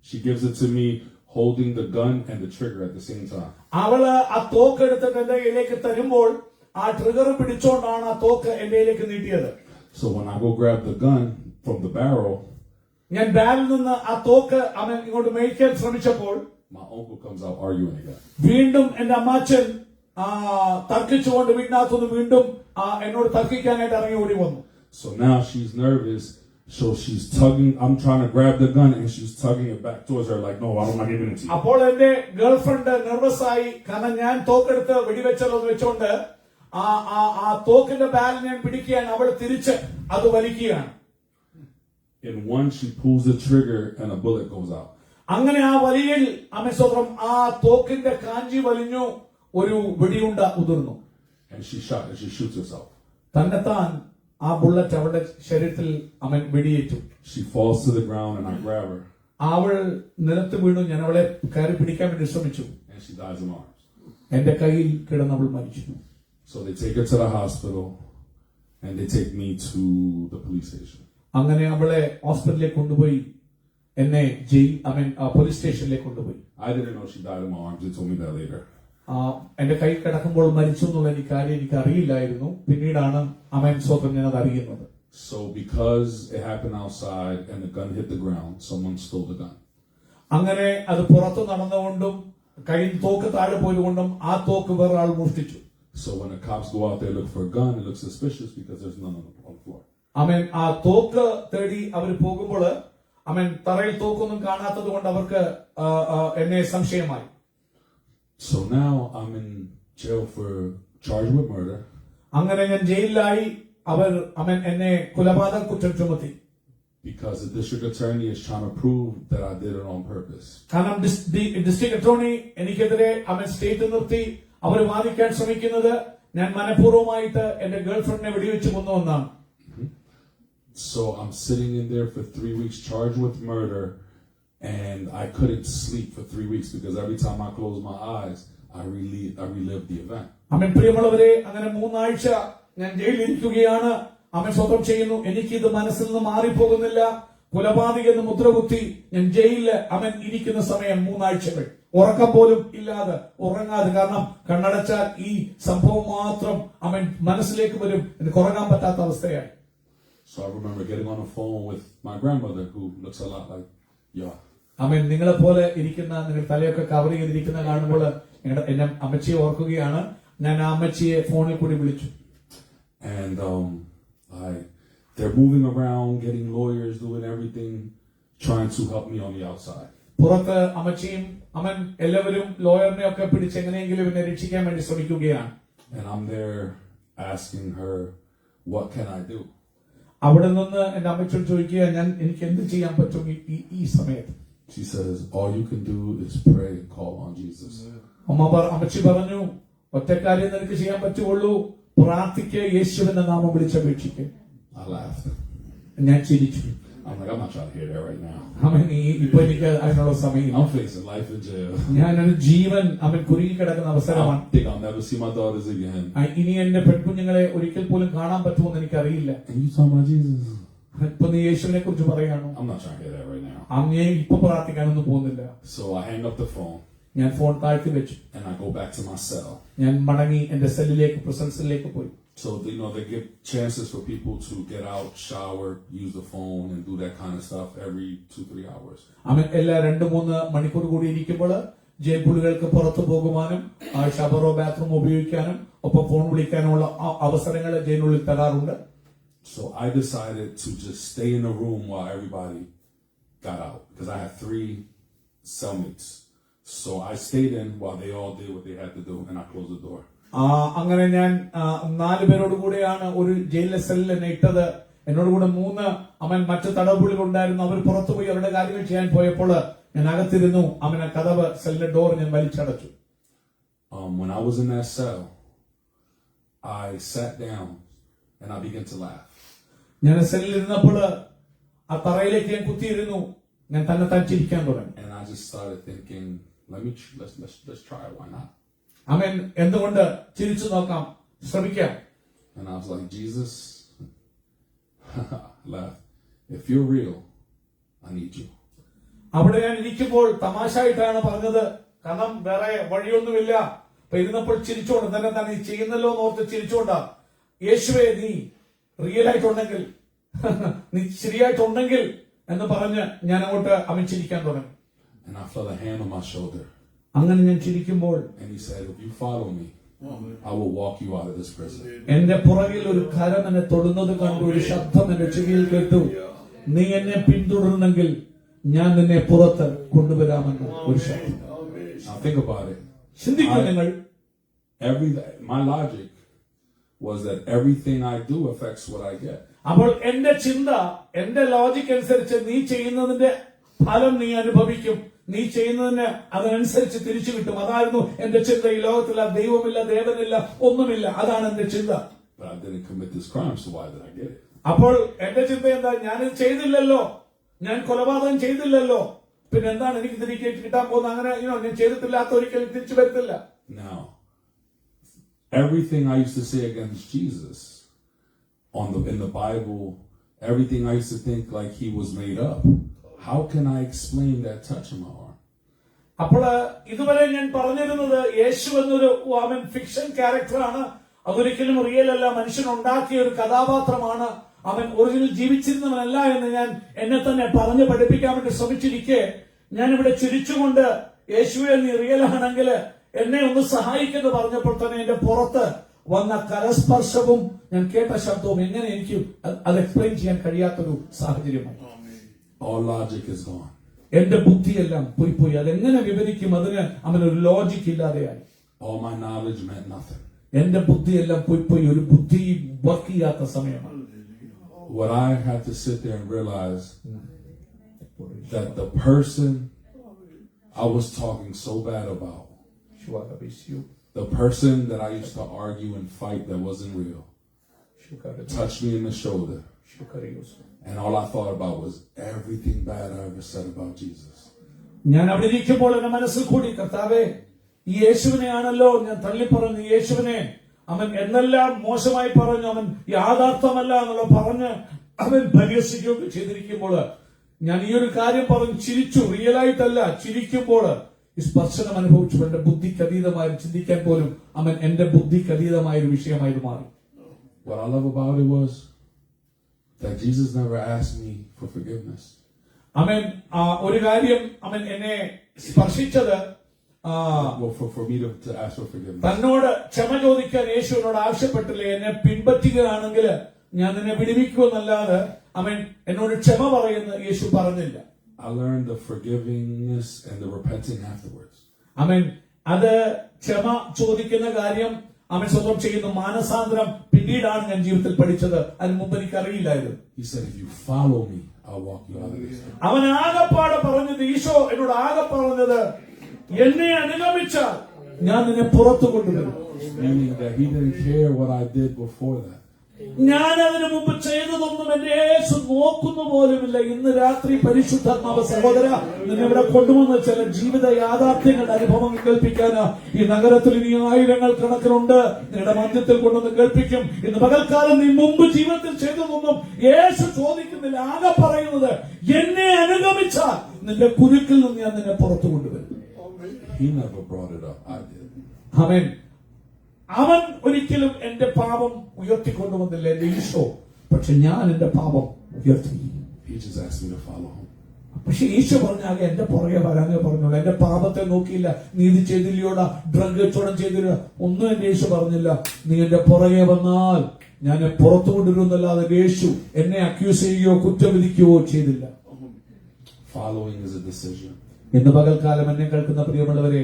she gives it to me holding the gun and the trigger at the same time. അവള് ആ തോക്ക് എടുത്തിട്ട് എന്റെ കയ്യിലേക്ക് തരുമ്പോൾ ആ ട്രിഗർ പിടിച്ചോണ്ടാണ് ആ തോക്ക് എന്റെ കയ്യിലേക്ക് നീട്ടിയത്. So when I go grab the gun from the barrel, ഞാൻ ബാരിൽ നിന്ന് ആ തോക്ക് ഇങ്ങോട്ട് മേടിക്കാൻ ശ്രമിച്ചപ്പോൾ my uncle comes out arguing again. വീണ്ടും എന്റെ അമ്മാച്ചൻ തർക്കിച്ചുകൊണ്ട് വീട്ടിനകത്തുനിന്ന് വീണ്ടും എന്നോട് തർക്കിക്കാനായിട്ട് ഇറങ്ങി ഓടി വന്നു. So now she's nervous. So she's tugging. I'm trying to grab the gun, and she's tugging it back towards her, like, "No, I'm not giving it to you." അപ്പോൾ എന്റെ girlfriend nervous ആയി. കാരണം ഞാൻ തോക്കെടുത്ത് വെടിവെച്ചല്ലോ വെച്ചോണ്ട് ആ തോക്കിന്റെ ബാരൽ ഞാൻ പിടിക്കുകയാണ്. അവൾ തിരിച്ച് അത് വലിക്കുകയാണ്. In one, she pulls the trigger, and a bullet goes out. അങ്ങനെ ആ വലിയിൽ സ്വന്തം ആ തോക്കിന്റെ കാഞ്ചി വലിഞ്ഞു. ഒരു വെടിയുണ്ട ഉതിർന്നു. And she shoots herself. തന്നെത്താൻ ആ ബുള്ളറ്റ് അവളുടെ ശരീരത്തിൽ വെടിയേറ്റു. She falls to the ground, and I grab her. അവൾ നിലത്ത് വീണു. ഞാൻ അവളെ കയറി പിടിക്കാൻ വേണ്ടി ശ്രമിച്ചു. And she dies in my arms. എന്റെ കയ്യിൽ കിടന്ന് അവൾ മരിച്ചു. So they take her to the hospital, and they take me to the police station. അങ്ങനെ അവളെ ഹോസ്പിറ്റലിലേക്ക് കൊണ്ടുപോയി. എന്നെ പോലീസ് സ്റ്റേഷനിലേക്ക് കൊണ്ടുപോയി. I didn't know she died in my arms. They told me that later. എന്റെ കൈ കിടക്കുമ്പോൾ മരിച്ചു എന്നുള്ള കാര്യം എനിക്ക് അറിയില്ലായിരുന്നു. പിന്നീടാണ് സ്വന്തം ഞാൻ അത് അറിയുന്നത്. So because it happened outside and the gun hit the ground, someone stole the gun. അങ്ങനെ അത് പുറത്ത് നടന്നുകൊണ്ടും കയ്യിൽ തോക്ക് താഴെ പോയതുകൊണ്ടും ആ തോക്ക് വേറെ ആൾ മോഷ്ടിച്ചു. So when the cops go out there look for a gun, it looks suspicious because there's none on the floor. ആ തോക്ക് തേടി അവർ പോകുമ്പോൾ തറയിൽ തോക്കൊന്നും കാണാത്തത് കൊണ്ട് അവർക്ക് എന്നെ സംശയമായി. So now I'm in jail for charged with murder. അങ്ങനെ ഞാൻ ജയിലിലായി. അവർ എന്നെ കൊലപാതക കുറ്റം ചുമത്തി. Because the district attorney is trying to prove that I did it on purpose. കാരണം ഡിസ്ട്രിക്ട് അറ്റോർണി എനിക്കെതിരെ സ്റ്റേറ്റ് നിർത്തി അവർ വാദിക്കാൻ ശ്രമിക്കുന്നത് ഞാൻ മനഃപൂർവ്വമായിട്ട് എന്റെ ഗേൾഫ്രണ്ടിനെ വെടിവെച്ച് കൊന്നുവെന്നാണ്. So I'm sitting in there for 3 weeks charged with murder, and I couldn't sleep for 3 weeks because every time I closed my eyes, I relived the event. പ്രിയമുള്ളവരെ, അങ്ങനെ 3 ആഴ്ച ഞാൻ ജയിലിൽ ഇരിക്കുകയാണ്. അവൻ സ്വതം ചെയ്യുന്നു. എനിക്കിത് മനസ്സിൽ നിന്ന് മാറിപ്പോകുന്നില്ല. കൊലപാതക എന്ന് മുദ്രകുത്തി ഞാൻ ജയിലില് അവൻ ഇരിക്കുന്ന സമയം 3 ആഴ്ചകൾ ഉറക്കം പോലും ഇല്ലാതെ ഉറങ്ങാതെ, കാരണം കണ്ണടച്ചാൽ ഈ സംഭവം മാത്രം അവൻ മനസ്സിലേക്ക് വരും. എനിക്ക് ഉറങ്ങാൻ പറ്റാത്ത അവസ്ഥയായി. So I remember getting on the phone with my grandmother, who looks a lot like y'all. അവൻ നിങ്ങളെ പോലെ ഇരിക്കുന്ന, നിങ്ങൾ തലയൊക്കെ കവർ ചെയ്തിരിക്കുന്ന കാണുമ്പോൾ എന്നെ അമ്മച്ചിയെ ഓർക്കുകയാണ്. ഞാൻ ആ അമ്മച്ചിയെ ഫോണിൽ കൂടി വിളിച്ചു. And they're moving around, getting lawyers, doing everything, trying to help me on the outside. പുറത്ത് അമ്മച്ചിയും അവൻ എല്ലാവരും ലോയറിനെ ഒക്കെ പിടിച്ച് എങ്ങനെയെങ്കിലും ഇവനെ രക്ഷിക്കാൻ വേണ്ടി ശ്രമിക്കുകയാണ്. And I'm there asking her, what can I do? അവിടെ നിന്ന് എന്റെ അമ്മച്ചോട് ചോദിക്കുക, എനിക്ക് എന്ത് ചെയ്യാൻ പറ്റും ഈ സമയത്ത്? She says, all you can do is pray and call on Jesus. അമ്മച്ചി പറഞ്ഞു, ഒറ്റ കാര്യം നിനക്ക് ചെയ്യാൻ പറ്റുള്ളൂ, പ്രാർത്ഥിക്ക്, യേശുവിന്റെ നാമം വിളിച്ചപേക്ഷിക്ക്. I laughed. ഞാൻ ചിരിച്ചു. I'm like, I'm not trying to hear that right now. അവൻ ഇപ്പൊ എനിക്ക് അതിനുള്ള സമയം. I'm facing life in jail. ഞാനൊരു ജീവൻ അവൻ കുരുങ്ങി കിടക്കുന്ന അവസരമാണ്. I think I'll never see my daughters again. ഇനി എന്റെ പെൺകുഞ്ഞുങ്ങളെ ഒരിക്കൽ പോലും കാണാൻ പറ്റുമെന്ന് എനിക്കറിയില്ല. And you talking about Jesus? ഇപ്പൊ നീ യേശുവിനെ കുറിച്ച് പറയാണോ? I'm not trying to hear that right now. ഞാൻ ഇപ്പൊ പ്രാർത്ഥിക്കാനൊന്നും പോകുന്നില്ല. So I hang up the phone. ഞാൻ ഫോൺ താഴ്ത്തി വെച്ചു. And I go back to my cell. ഞാൻ മടങ്ങി എന്റെ സെല്ലിലേക്ക്, പ്രസൻസിലേക്ക് പോയി. So, they give chances for people to get out, shower, use the phone, and do that kind of stuff every 2-3 hours. അവൻ എല്ലാ 2-3 മണിക്കൂർ കൂടി ഇരിക്കുമ്പോൾ ജയിൽ പുള്ളികൾക്ക് പുറത്തു പോകുവാനും ഷവറോ ബാത്റൂം ഉപയോഗിക്കാനും ഒപ്പം ഫോൺ വിളിക്കാനുമുള്ള അവസരങ്ങൾ ജയിലിനുള്ളിൽ തരാറുണ്ട്. So I decided to just stay in the room while everybody got out, because I had 3 cellmates. So I stayed in while they all did what they had to do, and I closed the door. അങ്ങനെ ഞാൻ 4 പേരോട് കൂടെയാണ് ഒരു ജയിലിലെ സെല്ലിൽ എന്നെ ഇട്ടത്. എന്നോട് കൂടെ 3 അവൻ മറ്റു തടവുപുള്ളികൾ ഉണ്ടായിരുന്നു. അവർ പുറത്തുപോയി അവരുടെ കാര്യങ്ങൾ ചെയ്യാൻ പോയപ്പോൾ ഞാൻ അകത്തിരുന്നു. അവനെ കതവ്, സെല്ലിന്റെ ഡോർ ഞാൻ വലിച്ചടച്ചു. When I was in that cell, I sat down and I began to laugh. ഞാൻ സെല്ലിൽ ഇരുന്നപ്പോൾ ആ തറയിലേക്ക് ഞാൻ കുത്തിയിരുന്നു. ഞാൻ തന്നെ ചിരിക്കാൻ തുടങ്ങി. And I just started thinking, let's try it, why not? അവൻ എന്തുകൊണ്ട് ചിരിച്ചു നോക്കാം, ശ്രമിക്കാം. And I was like, Jesus, laugh. If you're real, I need you. അവിടെ ഞാൻ ഇരിക്കുമ്പോൾ തമാശയായിട്ടാണ് പറഞ്ഞത്, കാരണം വേറെ വഴിയൊന്നുമില്ല. അപ്പൊ ഇരുന്നപ്പോൾ ചിരിച്ചോണ്ട് തന്നെ ചെയ്യുന്നല്ലോ എന്നോർത്ത് ചിരിച്ചോണ്ടാ, യേശുവേ നീ റിയൽ ആയിട്ടുണ്ടെങ്കിൽ, നീ ശരിയായിട്ടുണ്ടെങ്കിൽ എന്ന് പറഞ്ഞ് ഞാൻ അങ്ങോട്ട് അവൻ ചിരിക്കാൻ തുടങ്ങി. And I felt a hand on my shoulder. അങ്ങനെ ഞാൻ ചിരിക്കുമ്പോൾ And he said, if you follow me, I will walk you out of this prison. എന്റെ പുറകിൽ ഒരു കരം എന്നെ തൊടുന്നത് കണ്ടു, ഒരു ശബ്ദം എന്റെ ചെവിയിൽ കേട്ടു, നീ എന്നെ പിന്തുടർന്നെങ്കിൽ ഞാൻ നിന്നെ പുറത്ത് കൊണ്ടുവരാമെന്ന് ഒരു ശബ്ദം. Now think about it. ചിന്തിക്കുക നിങ്ങൾ. My logic was that everything I do affects what I get. അപ്പോൾ എന്റെ ചിന്ത, എന്റെ ലോജിക് അനുസരിച്ച് നീ ചെയ്യുന്നതിന്റെ ഫലം നീ അനുഭവിക്കും, നീ ചെയ്യുന്നതിന് അതിനനുസരിച്ച് തിരിച്ചു കിട്ടും. അതായിരുന്നു എന്റെ ചിന്ത. ഈ ലോകത്തിൽ ദൈവമില്ല, ദേവനില്ല, ഒന്നുമില്ല. അതാണ് എന്റെ ചിന്ത. But I didn't commit this crime, so why did I get it? അപ്പോൾ എന്റെ ചിന്ത എന്താ? ഞാനിത് ചെയ്തില്ലല്ലോ, ഞാൻ കൊലപാതകം ചെയ്തില്ലല്ലോ, പിന്നെ എന്താണ് എനിക്ക് തിരികെ കിട്ടാൻ പോകുന്നത്? അങ്ങനെ ഞാൻ ചെയ്തിട്ടില്ലാത്ത ഒരിക്കലും തിരിച്ചു വരത്തില്ല. Now, everything I used to say against Jesus in the Bible, everything I used to think like he was made up. How can I explain that touch in my arm? അപ്പോൾ ഇതുവരെ ഞാൻ പറഞ്ഞിരുന്നത് യേശു എന്നൊരു അവൻ ഫിക്ഷൻ ക്യാരക്ടറാണ്, അതൊരിക്കലും real അല്ല, മനുഷ്യൻ ഉണ്ടാക്കിയ ഒരു കഥാപാത്രമാണ്, അവൻ ഒറിജിനൽ ജീവിച്ചിരുന്നവനല്ല എന്ന് ഞാൻ എന്നെ തന്നെ പറഞ്ഞു പഠിപ്പിക്കാൻ വേണ്ടി ശ്രമിച്ചിരിക്കെ ഞാനിവിടെ ചിരിച്ചുകൊണ്ട് യേശുവെ നീ റിയൽ ആണെങ്കിൽ എന്നെ ഒന്ന് സഹായിക്കെന്ന് പറഞ്ഞപ്പോൾ തന്നെ എന്റെ പുറത്ത് വന്ന കരസ്പർശവും ഞാൻ കേട്ട ശബ്ദവും എങ്ങനെ എനിക്ക് അത് എക്സ്പ്ലെയിൻ ചെയ്യാൻ കഴിയാത്തൊരു സാഹചര്യമാണ്. All logic is gone. എന്റെ ബുദ്ധിയെല്ലാം പോയി. അതെങ്ങനെ വിവരിക്കും? അതിന് അവനൊരു ലോജിക് ഇല്ലാതെയായി. All my knowledge meant nothing. എന്റെ ബുദ്ധിയെല്ലാം പോയി. ഒരു ബുദ്ധി വർക്ക് ചെയ്യാത്ത സമയമാണ്. What I had to sit there and realize that the person I was talking so bad about, the person that I used to argue and fight that wasn't real, touched me in the shoulder. And all I thought about was everything bad I ever said about Jesus. ഞാൻ അവിടെ ഇരിക്കുമ്പോൾ എന്റെ മനസ്സിൽ കൂടി, കർത്താവേ, ഈ യേശുവിനെയാണല്ലോ ഞാൻ തള്ളിപ്പറഞ്ഞു, യേശുവിനെ അവൻ എന്നെല്ലാം മോശമായി പറഞ്ഞു, അവൻ യാഥാർത്ഥ്യമല്ല എന്നുള്ള പറഞ്ഞ് അവൻ പരിഹസിക്കുകയൊക്കെ ചെയ്തിരിക്കുമ്പോൾ ഞാൻ ഈ ഒരു കാര്യം പറഞ്ഞ് ചിരിച്ചു. റിയലായിട്ടല്ല, ചിരിക്കുമ്പോൾ ഈ സ്പർശനം അനുഭവിച്ചു. എന്റെ ബുദ്ധിക്ക് അതീതമായി ചിന്തിക്കാൻ പോലും അവൻ എന്റെ ബുദ്ധിക്ക് അതീതമായ ഒരു വിഷയമായി മാറി. What I love about it was that Jesus never asked me for forgiveness. അവൻ ഒരു കാര്യം അവൻ എന്നെ സ്പർശിച്ചത് For me to ask for forgiveness. തന്നോട് ക്ഷമ ചോദിക്കാൻ യേശുവിനോട് ആവശ്യപ്പെട്ടില്ലേ. എന്നെ പിൻപറ്റുകയാണെങ്കിൽ ഞാൻ നിന്നെ വിടുവിക്കുമെന്നല്ലാതെ അവൻ എന്നോട് ക്ഷമ പറയുന്ന യേശു പറഞ്ഞില്ല. I learned the forgivingness and the repenting afterwards. അവൻ അത് ക്ഷമ ചോദിക്കുന്ന കാര്യം അവൻ സ്വന്തം ചെയ്യുന്ന മാനസാന്തരം പിന്നീടാണ് ഞാൻ ജീവിതത്തിൽ പഠിച്ചത്. അതിന് മുമ്പ് എനിക്ക് അറിയില്ലായിരുന്നു. He said, if you follow me, I'll walk you out of this. അവൻ ആകപ്പാടെ പറഞ്ഞത്, ഈശോ എന്നോട് ആകെ പറഞ്ഞത്, എന്നെ അനുഗമിച്ചാൽ ഞാൻ നിന്നെ പുറത്തു കൊണ്ടുവരും. Meaning that he didn't care what I did before that. ഞാൻ അതിനു മുമ്പ് ചെയ്തതൊന്നും എന്റെ യേശു നോക്കുന്നു പോലുമില്ല. ഇന്ന് രാത്രി പരിശുദ്ധാത്മാവ് സഹോദര നിന്നെ ഇവിടെ കൊണ്ടുവന്ന് ചില ജീവിത യാഥാർത്ഥ്യങ്ങളുടെ അനുഭവം കേൾപ്പിക്കാന് ഈ നഗരത്തിൽ ഇനി ആയിരങ്ങൾ കണക്കിലുണ്ട്. നിങ്ങളുടെ മധ്യത്തിൽ കൊണ്ടുവന്ന് കേൾപ്പിക്കും. ഇന്ന് പകൽക്കാലം നീ മുമ്പ് ജീവിതത്തിൽ ചെയ്തതൊന്നും യേശു ചോദിക്കുന്നില്ല. ആകെ പറയുന്നത്, എന്നെ അനുഗമിച്ചാൽ നിന്റെ കുരുക്കിൽ നിന്ന് ഞാൻ നിന്നെ പുറത്തു കൊണ്ടുവരും. He never brought it up. I did. ആമേൻ. അവൻ ഒരിക്കലും എന്റെ പാപം ഉയർത്തിക്കൊണ്ടുവന്നില്ല എന്റെ ഈശോ. പക്ഷെ ഞാൻ എന്റെ പാപം ഉയർത്തി. He just asked me to follow him. പക്ഷെ ഈശോ പറഞ്ഞാകെ എന്റെ പുറകെ വരാനേ പറഞ്ഞോളൂ. എന്റെ പാപത്തെ നോക്കിയില്ല. നീ ഇത് ചെയ്തില്ലയോടാ, ഡ്രഗ് കച്ചവടം ചെയ്തില്ല, ഒന്നും എന്റെ യേശു പറഞ്ഞില്ല. നീ എന്റെ പുറകെ വന്നാൽ ഞാൻ പുറത്തു കൊണ്ടുവരുന്നല്ലാതെ യേശു എന്നെ അക്യൂസ് ചെയ്യുകയോ കുറ്റവിധിക്കുകയോ ചെയ്തില്ല. Following is a decision. ഇന്ന് പകൽക്കാലം എന്നെ കേൾക്കുന്ന പ്രിയമുള്ളവരെ,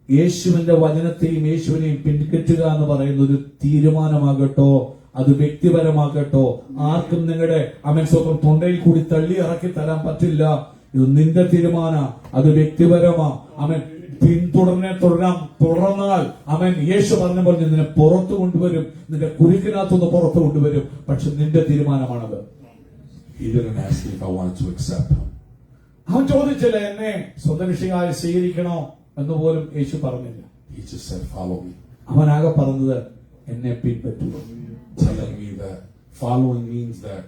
യേശുവിന്റെ വചനത്തെയും യേശുവിനെയും പിൻപറ്റുക എന്ന് പറയുന്ന ഒരു തീരുമാനമാകട്ടോ, അത് വ്യക്തിപരമാകട്ടോ, ആർക്കും നിങ്ങളുടെ അവൻ സ്വന്തം തൊണ്ടയിൽ കൂടി തള്ളി ഇറക്കി തരാൻ പറ്റില്ല. ഇത് നിന്റെ തീരുമാനം, അത് വ്യക്തിപരമാ. അവൻ തുടർന്നാൽ അവൻ യേശു പറഞ്ഞ പോലെ നിന്നെ പുറത്തു കൊണ്ടുവരും. നിന്റെ കുരുക്കിനകത്തുനിന്ന് പുറത്തു കൊണ്ടുവരും. പക്ഷെ നിന്റെ തീരുമാനമാണത്. He didn't ask me if I wanted to accept him. അവൻ ചോദിച്ചില്ല എന്നെ സ്വന്തം വിഷയമായി സ്വീകരിക്കണോ എന്ന് പോലും യേശു പറഞ്ഞില്ല. He just said, follow me. അവനാകെ പറഞ്ഞത് എന്നെ പിൻപറ്റുക. Telling me that following means that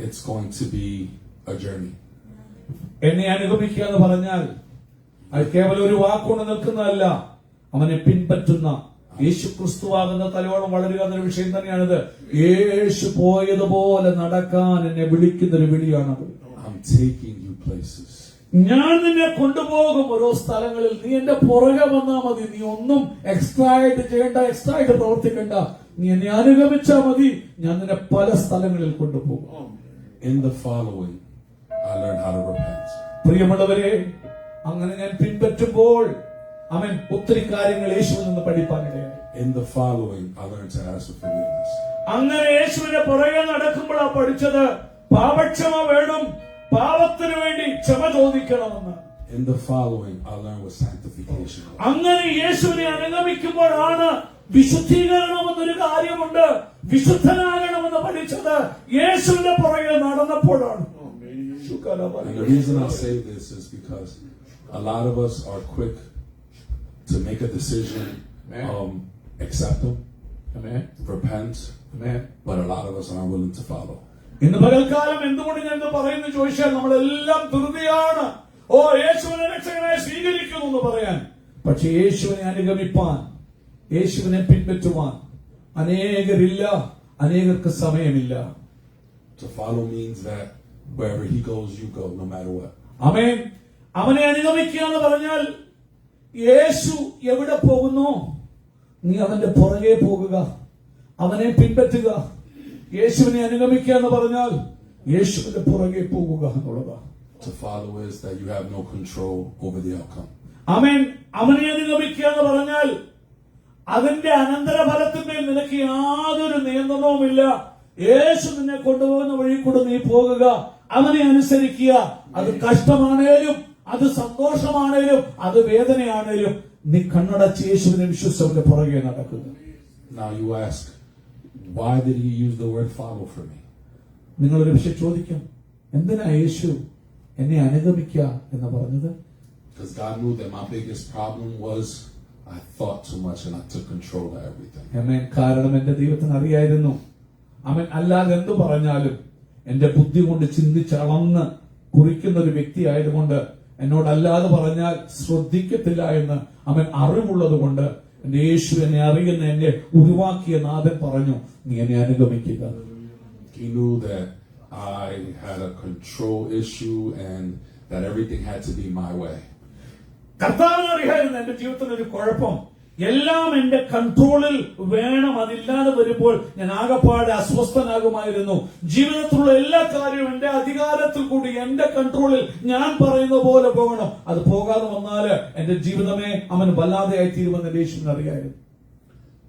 it's going to be a journey. എന്നെ അനുഗമിക്കുക എന്ന് പറഞ്ഞാൽ അത് കേവലം ഒരു വാക്കുകൊണ്ട് നിൽക്കുന്നതല്ല. അവനെ പിൻപറ്റുന്ന യേശു ക്രിസ്തുവാകുന്ന തലയോളം വളരുക എന്നൊരു വിഷയം തന്നെയാണിത്. യേശു പോയതുപോലെ നടക്കാൻ എന്നെ വിളിക്കുന്ന ഒരു വിളിയാണത്. I'm taking you places. ഞാൻ നിന്നെ കൊണ്ടുപോകും ഓരോ സ്ഥലങ്ങളിൽ. നീ എന്റെ പുറകെ വന്നാ മതി. നീ ഒന്നും എക്സ്ട്രാ ആയിട്ട് ചെയ്യണ്ട, എക്സ്ട്രാ ആയിട്ട് പ്രവർത്തിക്കണ്ട. നീ എന്നെ അനുഗമിച്ചാ മതി. ഞാൻ നിന്നെ പല സ്ഥലങ്ങളിൽ കൊണ്ടുപോകും. In the following, I learned how to repent. പ്രിയമുള്ളവരെ, അങ്ങനെ ഞാൻ പിൻപറ്റുമ്പോൾ അവൻ ഒത്തിരി കാര്യങ്ങൾ യേശുവിൽ നിന്ന് പഠിപ്പാനിടയായി. In the following, I learned to ask for forgiveness. അങ്ങനെ യേശുവിന്റെ പുറകെ നടക്കുമ്പോഴാ പഠിച്ചത് പാപക്ഷമ വേണം, പാപത്തിനു വേണ്ടി ക്ഷമ ചോദിക്കണമെന്ന്. In the following, I learned what sanctification was. അങ്ങനെ യേശുവിനെ അനുഗമിക്കുമ്പോഴാണ് വിശുദ്ധീകരണം എന്നൊരു കാര്യമുണ്ട്. വിശുദ്ധനാകണമെന്ന് പഠിച്ചത് യേശുവിന്റെ പുറകെ നടന്നപ്പോഴാണ്. And the reason I say this is because a lot of us are quick to make a decision, accept him, repent, but a lot of us aren't willing to follow. ഇന്ന് പകൽക്കാലം എന്തുകൊണ്ട് ഞാൻ പറയുന്നു ചോദിച്ചാൽ നമ്മളെല്ലാം ധൃതിയാണ്. ഓ, യേശുവിനെ രക്ഷകനായി സ്വീകരിക്കുന്നു എന്ന് പറയാൻ. പക്ഷെ യേശുവിനെ അനുഗമിപ്പാൻ, യേശുവിനെ പിൻപറ്റുവാൻ അനേകരില്ല, അനേകർക്ക് സമയമില്ല. To follow means that wherever he goes, you go, no matter what. ആമേൻ. അവനെ അനുഗമിക്കുക എന്ന് പറഞ്ഞാൽ യേശു എവിടെ പോകുന്നു നീ അവന്റെ പുറകെ പോകുക, അവനെ പിൻപറ്റുക. യേശുവിനെ അനുഗമിക്കുക എന്ന് പറഞ്ഞാൽ യേശുവിന്റെ പുറകെ പോകുക എന്നുള്ളതാണ്. To follow is that you have no control over the outcome. ആമേൻ. അവനെ അനുഗമിക്കുക എന്ന് പറഞ്ഞാൽ അതിന്റെ അനന്തരഫലത്തിന്മേൽ നിനക്ക് യാതൊരു നിയന്ത്രണവുമില്ല. യേശു നിന്നെ കൊണ്ടുപോകുന്ന വഴി കൂടെ നീ പോകുക, അവനെ അനുസരിക്കുക. അത് കഷ്ടമാണേലും, അത് സന്തോഷമാണേലും, അത് വേദനയാണേലും നീ കണ്ണടച്ച് യേശുവിനെ വിശ്വസിച്ചവന്റെ പുറകെ നടക്കുക. Now you ask, why did he use the word follow for me? നിങ്ങളൊരു വിഷയം ചോദിക്കും, എന്തിനാ യേശു എന്നെ അനുഗമിക്കുക എന്ന് പറഞ്ഞത്? Because God knew that my biggest problem was I thought too much and I took control of everything. ആമേൻ. കാരണം എന്റെ ദൈവത്തിന് അറിയായിരുന്നു, അവൻ അല്ലാതെ എന്തു പറഞ്ഞാലും എന്റെ ബുദ്ധി കൊണ്ട് ചിന്തിച്ചളന്ന് കുറിക്കുന്ന ഒരു വ്യക്തി ആയതുകൊണ്ട് എന്നോടല്ലാതെ പറഞ്ഞാൽ ശ്രദ്ധിക്കത്തില്ല എന്ന് അവൻ അറിവുള്ളത് കൊണ്ട് എന്റെ യേശു എന്നെ അറിയുന്ന എന്നെ ഉരുവാക്കിയ നാഥൻ പറഞ്ഞു, നീ എന്നെ അനുഗമിക്കുക. He knew that I had a control issue and that everything had to be my way. കർത്താവിന് അറിയായിരുന്നു എന്റെ ജീവിതത്തിൽ ഒരു കുഴപ്പം, എല്ലാം എന്റെ കൺട്രോളിൽ വേണം, അതില്ലാതെ വരുമ്പോൾ ഞാൻ ആകപ്പാടെ അസ്വസ്ഥനാകുമായിരുന്നു. ജീവിതത്തിലുള്ള എല്ലാ കാര്യവും എന്റെ അധികാരത്തിൽ കൂടി എന്റെ കൺട്രോളിൽ ഞാൻ പറയുന്ന പോലെ പോകണം. അത് പോകാതെ വന്നാല് എന്റെ ജീവിതമേ അവന് വല്ലാതെയായി തീരുമെന്ന് യേശുവിന് അറിയായിരുന്നു.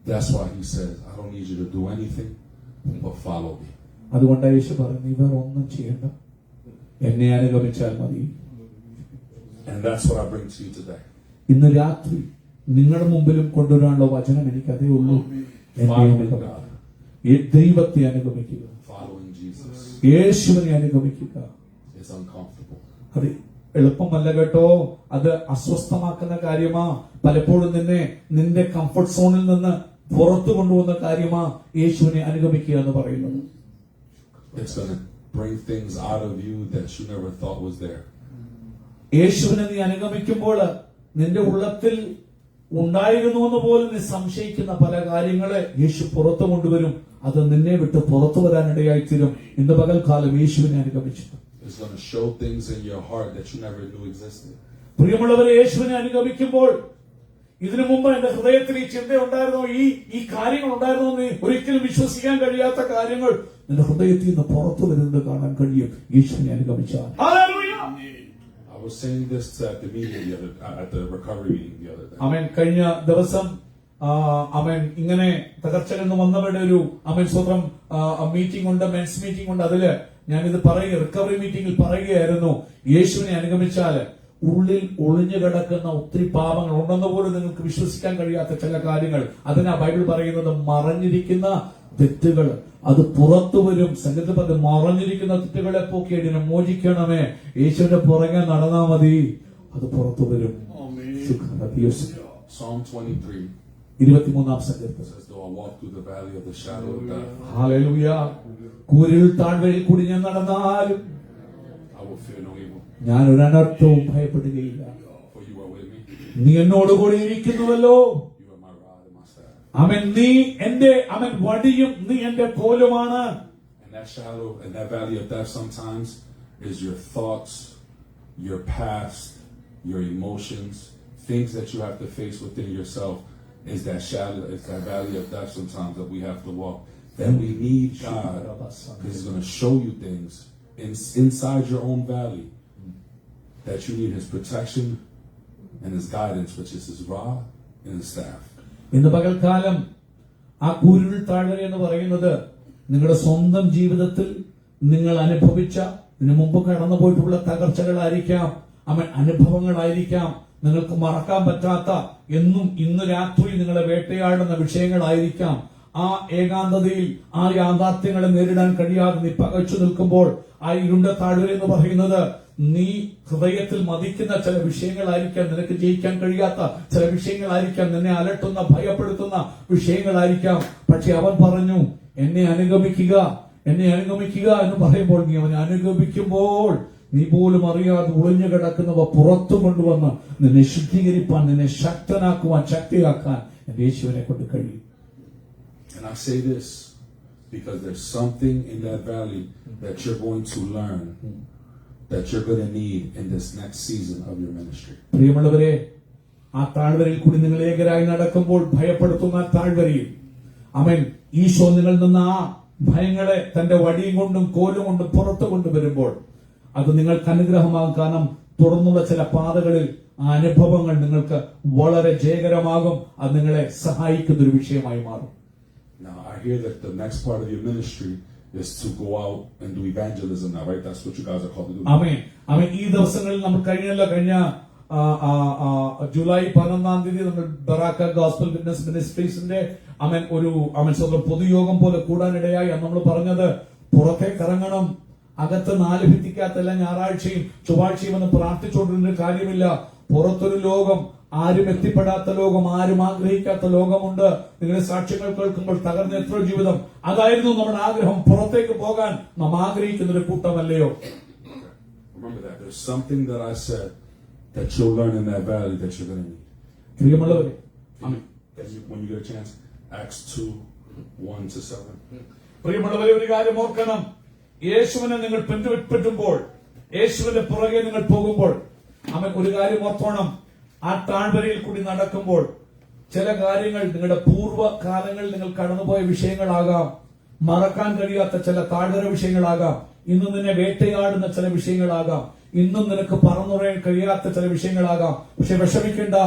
That's why he says, I don't need you to do anything but follow me. അതുകൊണ്ട് യേശു പറഞ്ഞു, ഇവർ ഒന്നും ചെയ്യണ്ട, എന്നെ അനുഗമിച്ചാൽ മതി. And that's what I bring to you today. ഇന്ന് രാത്രി നിങ്ങളുടെ മുമ്പിലും കൊണ്ടുവരാനുള്ള വചനം എനിക്ക് അതേ ഉള്ളൂ. ദൈവത്തെ അനുഗമിക്കുക, Following Jesus യേശുവിനെ അനുഗമിക്കുക. is uncomfortable. അത് എളുപ്പമല്ല കേട്ടോ, അത് അസ്വസ്ഥമാക്കുന്ന കാര്യമാ. പലപ്പോഴും നിന്റെ കംഫർട്ട് സോണിൽ നിന്ന് പുറത്തു കൊണ്ടുവന്ന കാര്യമാ യേശുവിനെ അനുഗമിക്കുക എന്ന് പറയുന്നത്. It's going to bring things out of you that you never thought was there. യേശുവിനെ നീ അനുഗമിക്കുമ്പോൾ നിന്റെ ഉള്ളത്തിൽ ഉണ്ടായിരുന്നു എന്ന് പോലും നീ സംശയിക്കുന്ന പല കാര്യങ്ങളെ യേശു പുറത്തു കൊണ്ടുവരും. അത് നിന്നെ വിട്ട് പുറത്തു വരാനിടയായി തീരും. ഇന്ന് പകൽക്കാലം യേശുവിനെ അനുഗമിച്ചു. It's going to show things in your heart that you never knew existed. പ്രിയമുള്ളവരെ, യേശുവിനെ അനുഗമിക്കുമ്പോൾ ഇതിനു മുമ്പ് എന്റെ ഹൃദയത്തിൽ ഈ ചിന്ത ഉണ്ടായിരുന്നോ, ഈ കാര്യങ്ങൾ ഉണ്ടായിരുന്നോ എന്ന് ഒരിക്കലും വിശ്വസിക്കാൻ കഴിയാത്ത കാര്യങ്ങൾ നിന്റെ ഹൃദയത്തിൽ നിന്ന് പുറത്തു വരുന്നത് കാണാൻ കഴിയും യേശുവിനെ അനുഗമിച്ചാൽ. I was saying this at the meeting at the recovery meeting the other day. അവൻ കഴിഞ്ഞ ദിവസം അവൻ ഇങ്ങനെ തകർച്ചയിൽ നിന്ന് വന്നവരുടെ ഒരു സ്വന്തം മീറ്റിംഗ് ഉണ്ട്, മെൻസ് മീറ്റിംഗ് ഉണ്ട്. അതില് ഞാനിത് റിക്കവറി മീറ്റിംഗിൽ പറയുകയായിരുന്നു, യേശുവിനെ അനുഗമിച്ചാൽ ഉള്ളിൽ ഒളിഞ്ഞു കിടക്കുന്ന ഒത്തിരി പാപങ്ങൾ ഉണ്ടെന്ന് പോലും നിങ്ങൾക്ക് വിശ്വസിക്കാൻ കഴിയാത്ത ചില കാര്യങ്ങൾ, അതിനാ ബൈബിൾ പറയുന്നത് മറഞ്ഞിരിക്കുന്ന തെറ്റുകൾ അത് പുറത്തു വരും. സംഗീതത്തിൽ മറഞ്ഞിരിക്കുന്ന തെറ്റുകളെ പോക്കിയതിനെ മോചിക്കണമേ, യേശുവിന്റെ പുറകെ നടന്നാ മതി, അത് പുറത്തു വരും. Psalm 23 23-ാം സങ്കീർത്തനം says, though I walk through the valley of the shadow of death, hallelujah. കൂരിരുൾ താഴ്വരയിൽ കൂടി ഞാൻ നടന്നാലും I will fear no evil, ഞാൻ ഒരു അനർത്ഥവും ഭയപ്പെടുകയില്ല. for you are with me. നീ എന്നോടുകൂടി ഇരിക്കുന്നുവല്ലോ. You are my rod and my staff. നീ എന്റെ വടിയും നീ എന്റെ കോലുമാണ്. And that shadow and that valley of death sometimes is your thoughts, your past, your emotions, things that you have to face within yourself. Is that shadow, it's that valley of death sometimes that we have to walk. That we need God, because He's going to show you things inside your own valley that you need His protection and His guidance, which is His rod and His staff. ഇന്ന് പകൽക്കാലം ആ കൂരിരുൾ താഴ്വര എന്ന് പറയുന്നത് നിങ്ങളുടെ സ്വന്തം ജീവിതത്തിൽ നിങ്ങൾ അനുഭവിച്ച ഇതിനു മുമ്പ് കടന്നു പോയിട്ടുള്ള തകർച്ചകളായിരിക്കാം, അനുഭവങ്ങളായിരിക്കാം, നിങ്ങൾക്ക് മറക്കാൻ പറ്റാത്ത എന്നും ഇന്ന് രാത്രി നിങ്ങളെ വേട്ടയാടുന്ന വിഷയങ്ങളായിരിക്കാം. ആ ഏകാന്തതയിൽ ആ യാഥാർത്ഥ്യങ്ങളെ നേരിടാൻ കഴിയാതെ നീ പകച്ചു നിൽക്കുമ്പോൾ ആ ഇരുണ്ട താഴ്വര എന്ന് പറയുന്നത് നീ ഹൃദയത്തിൽ മതിക്കുന്ന ചില വിഷയങ്ങളായിരിക്കാം, നിനക്ക് ജയിക്കാൻ കഴിയാത്ത ചില വിഷയങ്ങളായിരിക്കാം, നിന്നെ അലട്ടുന്ന ഭയപ്പെടുത്തുന്ന വിഷയങ്ങളായിരിക്കാം. പക്ഷെ അവൻ പറഞ്ഞു, എന്നെ അനുഗമിക്കുക, എന്നെ അനുഗമിക്കുക എന്ന് പറയുമ്പോൾ നീ അവനെ അനുഗമിക്കുമ്പോൾ നീ പോലും അറിയാതെ ഒളിഞ്ഞു കിടക്കുന്നവ പുറത്തു കൊണ്ടുവന്ന് നിന്നെ ശുദ്ധീകരിപ്പാൻ, നിന്നെ ശക്തനാക്കുവാൻ, ശക്തിയാക്കാൻ എന്റെ യേശുവിനെ കൊണ്ട് കഴിയും. And I say this because there's something in that valley that you're going to learn that you're going to need in this next season of your ministry. പ്രിയമുള്ളവരെ, ആ താഴ്വരയിൽ കൂടി നിങ്ങൾ ഏകരായി നടക്കുമ്പോൾ ഭയപ്പെടുത്തുന്ന താഴ്വരയിൽ ഈശോ നിങ്ങളിൽ നിന്ന് ആ ഭയങ്ങളെ തന്റെ വടിയും കൊണ്ടും കോലും കൊണ്ടും പുറത്തു കൊണ്ടുവരുമ്പോൾ അത് നിങ്ങൾക്ക് അനുഗ്രഹമാകും. കാരണം തുറന്നുള്ള ചില പാതകളിൽ ആ അനുഭവങ്ങൾ നിങ്ങൾക്ക് വളരെ ജയകരമാകും. അത് നിങ്ങളെ സഹായിക്കുന്ന ഒരു വിഷയമായി മാറും. Now I hear that the next part of your ministry is to go out and do evangelism now, right? That's what you guys are called to do. ആമേൻ. ഈ ദിവസങ്ങളിൽ നമ്മൾ കഴിഞ്ഞ ജൂലൈ 11-ാം തീയതി നമ്മൾ ബറാക്ക ഗോസ്പൽ വിറ്റ്നസ് മിനിസ്ട്രീസിന്റെ ഒരു പൊതുയോഗം പോലെ കൂടാനിടയായി. നമ്മൾ പറഞ്ഞത് പുറത്തേക്ക് ഇറങ്ങണം, അകത്ത് 4 ഭിത്തിക്കകത്തല്ല ഞായറാഴ്ചയും ചൊവ്വാഴ്ചയും എന്ന് പ്രാർത്ഥിച്ചുകൊണ്ടിരുന്ന കാര്യമില്ല. പുറത്തൊരു ലോകം, ആരും എത്തിപ്പെടാത്ത ലോകം, ആരും ആഗ്രഹിക്കാത്ത ലോകമുണ്ട്. നിങ്ങളുടെ സാക്ഷ്യങ്ങൾ കേൾക്കുമ്പോൾ തകർന്ന എത്ര ജീവിതം. അതായിരുന്നു നമ്മുടെ ആഗ്രഹം. പുറത്തേക്ക് പോകാൻ നാം ആഗ്രഹിക്കുന്ന ഒരു കൂട്ടമല്ലയോ? Remember that. There's something that I said that you'll learn in that valley that you're going to need. പ്രിയമുള്ളവരെ, When you get a chance, Acts 2:1-7. പ്രിയമുള്ളവരെ, ഒരു കാര്യം ഓർക്കണം. യേശുവിനെ നിങ്ങൾ പിൻപറ്റുമ്പോൾ, യേശുവിന്റെ പുറകെ നിങ്ങൾ പോകുമ്പോൾ, അവൻ ഒരു കാര്യം ഓർത്തോണം. ആ താഴ്വരയിൽ കൂടി നടക്കുമ്പോൾ ചില കാര്യങ്ങൾ നിങ്ങളുടെ പൂർവ്വകാലങ്ങളിൽ നിങ്ങൾ കടന്നുപോയ വിഷയങ്ങളാകാം, മറക്കാൻ കഴിയാത്ത ചില താഴ്വര വിഷയങ്ങളാകാം, ഇന്നും നിന്നെ വേട്ടയാടുന്ന ചില വിഷയങ്ങളാകാം, ഇന്നും നിനക്ക് പറന്നുറയാൻ കഴിയാത്ത ചില വിഷയങ്ങളാകാം. പക്ഷെ വിഷമിക്കേണ്ട,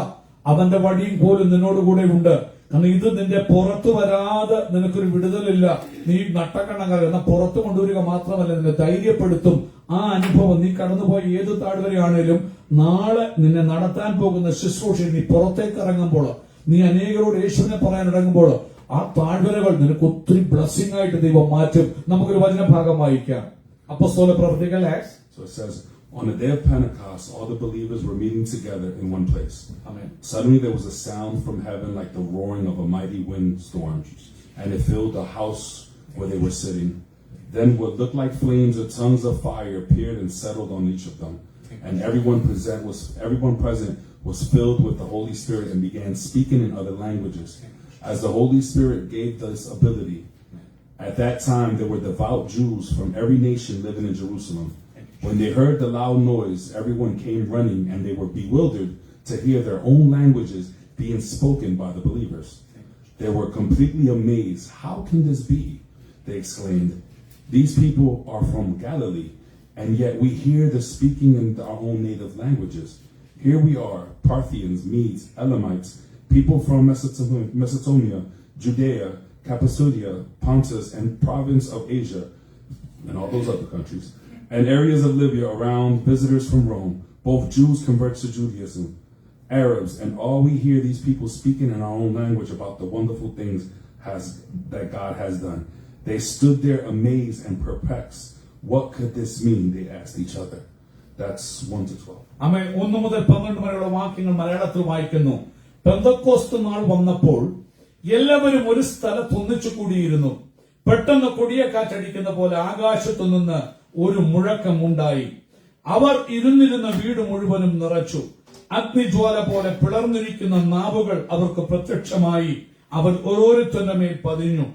അവന്റെ വടിയും പോലും നിന്നോടുകൂടെ ഉണ്ട്. കാരണം ഇത് നിന്റെ പുറത്തു വരാതെ നിനക്കൊരു വിടുതലില്ല. നീ നട്ടക്കണ്ണങ്ങൾ എന്നാൽ പുറത്തു കൊണ്ടുവരിക മാത്രമല്ല, നിന്നെ ധൈര്യപ്പെടുത്തും. ആ അനുഭവം നീ കടന്നുപോയ ഏത് താഴ്വരയാണേലും നാളെ നിന്നെ നടത്താൻ പോകുന്ന ശുശ്രൂഷയിൽ നീ പുറത്തേക്ക് ഇറങ്ങുമ്പോൾ, നീ അനേകരോട് യേശുവിനെ പറയാൻ ഇറങ്ങുമ്പോൾ, ആ താഴ്വരകൾ നിനക്ക് ഒത്തിരി ബ്ലെസ്സിംഗ് ആയിട്ട് ദൈവം മാറ്റും. നമുക്കൊരു വചനഭാഗം വായിക്കാം. അപ്പോസ്തല പ്രവൃത്തികൾ Acts. So it says, on the day of Pentecost, all the believers were meeting together in one place. Amen. Suddenly there was a sound from heaven like the roaring of a mighty windstorm, and it filled the house where they were sitting. Then what looked like flames or tongues of fire appeared and settled on each of them. And everyone present was filled with the Holy Spirit and began speaking in other languages, as the Holy Spirit gave this ability. At that time there were devout Jews from every nation living in Jerusalem. When they heard the loud noise, everyone came running, and they were bewildered to hear their own languages being spoken by the believers. They were completely amazed. How can this be? They exclaimed. These people are from Galilee, and yet we hear the speaking in our own native languages. Here we are, Parthians, Medes, Elamites, people from Mesopotamia, Judea, Cappadocia, Pontus, and province of Asia, and all those other countries, and areas of Libya around, visitors from Rome, both Jews converts to Judaism, Arabs, and all we hear these people speaking in our own language about the wonderful things that God has done. They stood there amazed and perplexed. What could this mean? They asked each other. That's 1-12. അമ്മ 1 മുതൽ 12 വരെയുള്ള വാക്യങ്ങൾ മലയാളത്തിൽ വായിക്കുന്നു. പെന്തക്കോസ്ത് നാൾ വന്നപ്പോൾ എല്ലാവരും ഒരു സ്ഥലത്ത് ഒന്നിച്ചു കൂടിയിരുന്നു. പെട്ടെന്ന് കൊടിയ കാറ്റടിക്കുന്ന പോലെ ആകാശത്തു നിന്ന് ഒരു മുഴക്കം ഉണ്ടായി. അവർ ഇരുന്നിരുന്ന വീട് മുഴുവനും നിറച്ചു. അഗ്നിജ്വാല പോലെ പിളർന്നിരിക്കുന്ന നാവുകൾ അവർക്ക് പ്രത്യക്ഷമായി. അവർ ഓരോരുത്തരുടെ മേൽ പതിഞ്ഞു.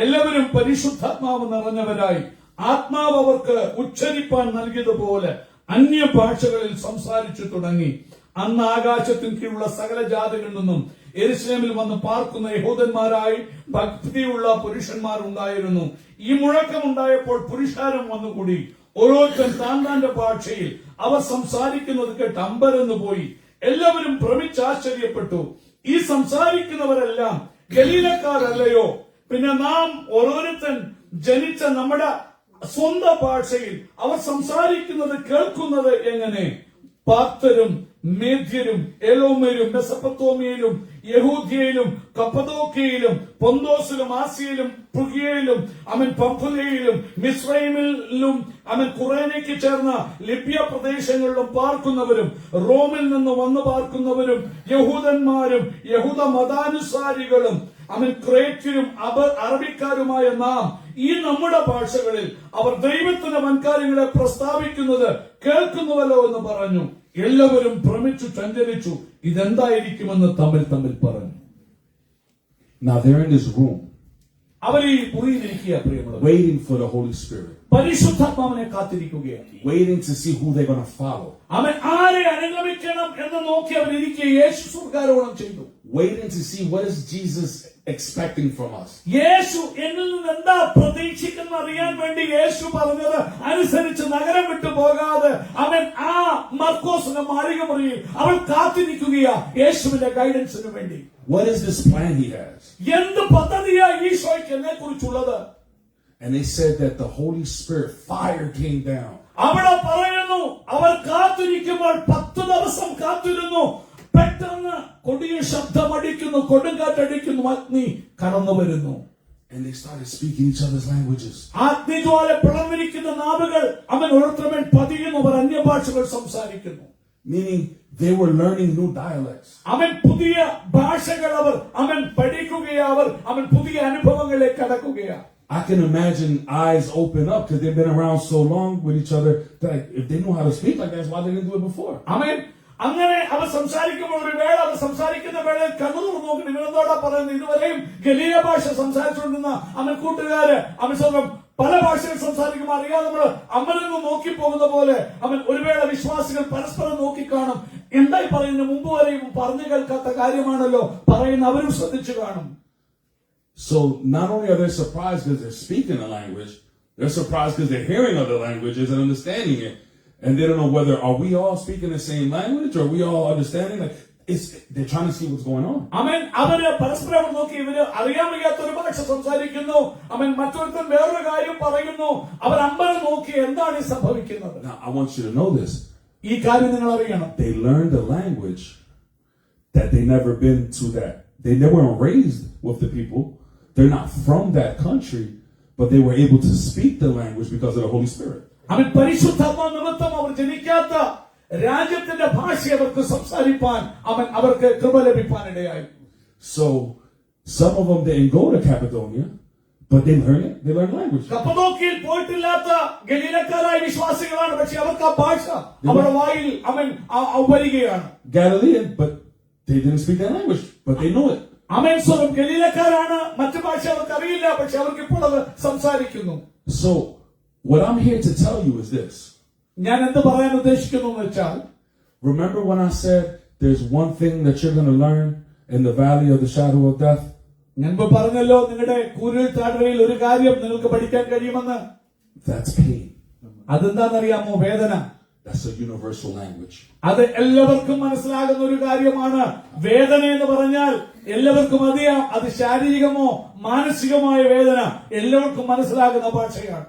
എല്ലാവരും പരിശുദ്ധാത്മാവ് നിറഞ്ഞവരായി ആത്മാവ് അവർക്ക് ഉച്ചരിപ്പാൻ നൽകിയതുപോലെ അന്യഭാഷകളിൽ സംസാരിച്ചു തുടങ്ങി. അന്ന് ആകാശത്തിന് കീഴുള്ള സകല ജാതികളിൽ നിന്നും യെരൂശലേമിൽ വന്ന് പാർക്കുന്ന യഹൂദന്മാരായി ഭക്തിയുള്ള പുരുഷന്മാർ ഉണ്ടായിരുന്നു. ഈ മുഴക്കമുണ്ടായപ്പോൾ പുരുഷാരം വന്നുകൂടി. ഓരോരുത്തൻ താന്താന്റെ ഭാഷയിൽ അവർ സംസാരിക്കുന്നത് കേട്ട് അമ്പരന്ന് പോയി. എല്ലാവരും ഭ്രമിച്ചാശ്ചര്യപ്പെട്ടു. ഈ സംസാരിക്കുന്നവരെല്ലാം ഗലീലക്കാരല്ലയോ? പിന്നെ നാം ഓരോരുത്തൻ ജനിച്ച നമ്മുടെ സ്വന്തം ഭാഷയിൽ അവർ സംസാരിക്കുന്നത് കേൾക്കുന്നത് എങ്ങനെ? പാർത്തരും മേദ്യരും എലോമരും മെസൊപ്പൊത്താമിയയിലും യഹൂദ്യയിലും കപ്പദോക്യയിലും പൊന്തോസിലും ആസിയയിലും പുർഗിയയിലും പംഫുലയിലും മിസ്രൈമിലും ഖുറേനയ്ക്ക് ചേർന്ന ലിബ്യ പ്രദേശങ്ങളിലും പാർക്കുന്നവരും റോമിൽ നിന്ന് വന്നു പാർക്കുന്നവരും യഹൂദന്മാരും യഹൂദ മതാനുസാരികളും ക്രേത്യരും അറബിക്കാരുമായ നാം ഈ നമ്മുടെ ഭാഷകളിൽ അവർ ദൈവത്തിന്റെ വൻകാര്യങ്ങളെ പ്രസ്താവിക്കുന്നത് കേൾക്കുന്നുവല്ലോ എന്ന് പറഞ്ഞു. എല്ലാവരും ഭ്രമിച്ചു ചഞ്ചലിച്ചു. ഇതെന്തായിരിക്കുമെന്ന് തമ്മിൽ പറഞ്ഞു. Now they're in this room, അവർ ഈ മുറിയിലിരിക്കുക, പ്രിയമുള്ളവർ, waiting for the Holy Spirit, പരിശുദ്ധാത്മാവിനെ കാത്തിരിക്കുകയാണ്, waiting to see who they're going to follow, അവൻ ആരെ അനുഗമിക്കണം എന്ന് നോക്കി അവർ ഇരിക്കുക. യേശു സ്വർഗ്ഗാരോഹണം ചെയ്തു. waiting to see what is Jesus expecting from us. യേശു എന്നിൽ നിന്ന് എന്താ പ്രതീക്ഷിക്കുന്ന അറിയാൻ വേണ്ടി യേശു പറഞ്ഞത് അനുസരിച്ച് നഗരം വിട്ടു പോകാതെ അവൻ ആ മർക്കോസിന്റെ മാളിക മുറിയിൽ അവൻ കാത്തിരിക്കുകയാ യേശുവിന്റെ ഗൈഡൻസിന് വേണ്ടി. What is this plan he has? എന്ത് പദ്ധതിയാ ഈശോയ്ക്ക് എന്നെ കുറിച്ചുള്ളത്? And they said that the Holy Spirit fire came down. അവിടെ പറയുന്നു അവർ കാത്തിരിക്കുമ്പോൾ 10 ദിവസം കാത്തിരുന്നു. പെട്ടെന്ന് കൊടിയ ശബ്ദമടിക്കുന്നു, കൊടുങ്കാറ്റടിക്കുന്നു, അഗ്നി കടന്നു വരുന്നു. And they started speaking each other's languages. അഗ്നിജ്വാല പിളർന്നിരിക്കുന്ന നാവുകൾ അവൻ ഓരോരുത്തരും പതിയുന്നു. അവർ അന്യഭാഷകൾ സംസാരിക്കുന്നു. meaning they were learning new dialects. അവൻ പുതിയ ഭാഷകൾ അവൻ പഠിക്കുകയാ, അവൻ പുതിയ അനുഭവങ്ങളിലേക്ക് കടക്കുകയാ. I can imagine eyes open up because they've been around so long with each other that if they know how to speak like that, why they didn't do it before? അവൻ അങ്ങനെ അവർ സംസാരിക്കുമ്പോൾ ഒരു വേള അവർ സംസാരിക്കുന്ന വേളയിൽ കണ്ണു നോക്കണം, ഇവനെന്തോടാ പറയുന്നത്, ഇതുവരെയും ഗലീല ഭാഷ സംസാരിച്ചുകൊണ്ടിരുന്ന അവൻ കൂട്ടുകാര് അവൻ സ്വന്തം പല ഭാഷകൾ സംസാരിക്കുമ്പോൾ അറിയാതെ നമ്മൾ അമ്മലിൽ നിന്ന് നോക്കി പോകുന്ന പോലെ അവൻ ഒരു വേള വിശ്വാസികൾ പരസ്പരം നോക്കിക്കാണും. എന്തായി പറയുന്നതിന് മുമ്പ് വരെയും പറഞ്ഞു കേൾക്കാത്ത കാര്യമാണല്ലോ പറയുന്ന അവരും ശ്രദ്ധിച്ചു കാണും. So not only are they surprised because they're speaking the language, they're surprised because they're hearing other languages and understanding it. And they don't know whether are we all speaking the same language or are we all understanding. Like they're trying to see what's going on. അവൻ അവര് പരസ്പരം നോക്കി ഇവര് അറിയാൻ വയ്യാത്ത ഒരു ഭാഷ സംസാരിക്കുന്നു, അവൻ മറ്റൊരുത്തൻ വേറൊരു കാര്യം പറയുന്നു, അവർ അമ്പലം നോക്കി എന്താണ് ഈ സംഭവിക്കുന്നത്. Now I want you to know this. ഈ കാര്യം നിങ്ങൾ അറിയണം. They learned a language that they never been to that. They weren't raised with the people. They're not from that country, but they were able to speak the language because of the Holy Spirit. അവൻ പരിശുദ്ധാത്മാ നിമിത്തം അവർ ജനിക്കാത്ത രാജ്യത്തിന്റെ ഭാഷ അവർക്ക് സംസാരിപ്പാൻ അവർക്ക് കൃപ ലഭിപ്പാൻ ഇടയായി. So some of them didn't go to Cappadocia, but they learned it. They learned language. കപ്പദോക്യയിൽ പോയിട്ടില്ലാത്ത ഗലീലക്കാരായ വിശ്വാസികളാണ്, പക്ഷെ അവർക്ക് ആ ഭാഷ അവരുടെ വായിൽ വരികയാണ്. Galilean, but they didn't speak that language, but they know it. അവൻ സ്വന്തം ഗലീലക്കാരാണ്, മറ്റു ഭാഷ അവർക്ക് അറിയില്ല, പക്ഷെ അവർക്ക് ഇപ്പോൾ അത് സംസാരിക്കുന്നു. So what I'm here to tell you is this. ഞാൻ എന്ത് പറയാൻ ഉദ്ദേശിക്കുന്നു എന്ന് വെച്ചാൽ, remember when I said there's one thing that you're going to learn in the valley of the shadow of death? ഞാൻ പറഞ്ഞല്ലോ നിങ്ങളുടെ കൂരിൽ താഴ്വരയിൽ ഒരു കാര്യം നിങ്ങൾക്ക് പഠിക്കാൻ കഴിയുമെന്ന്. That's pain. അതെന്താണെന്നറിയാമോ? വേദന. That's a universal language. അത് എല്ലാവർക്കും മനസ്സിലാകുന്ന ഒരു കാര്യമാണ്. വേദന എന്ന് പറഞ്ഞാൽ എല്ലാവർക്കും അറിയാം, അത് ശാരീരികമോ മാനസികമായ വേദന എല്ലാവർക്കും മനസ്സിലാകുന്ന ഭാഷയാണ്.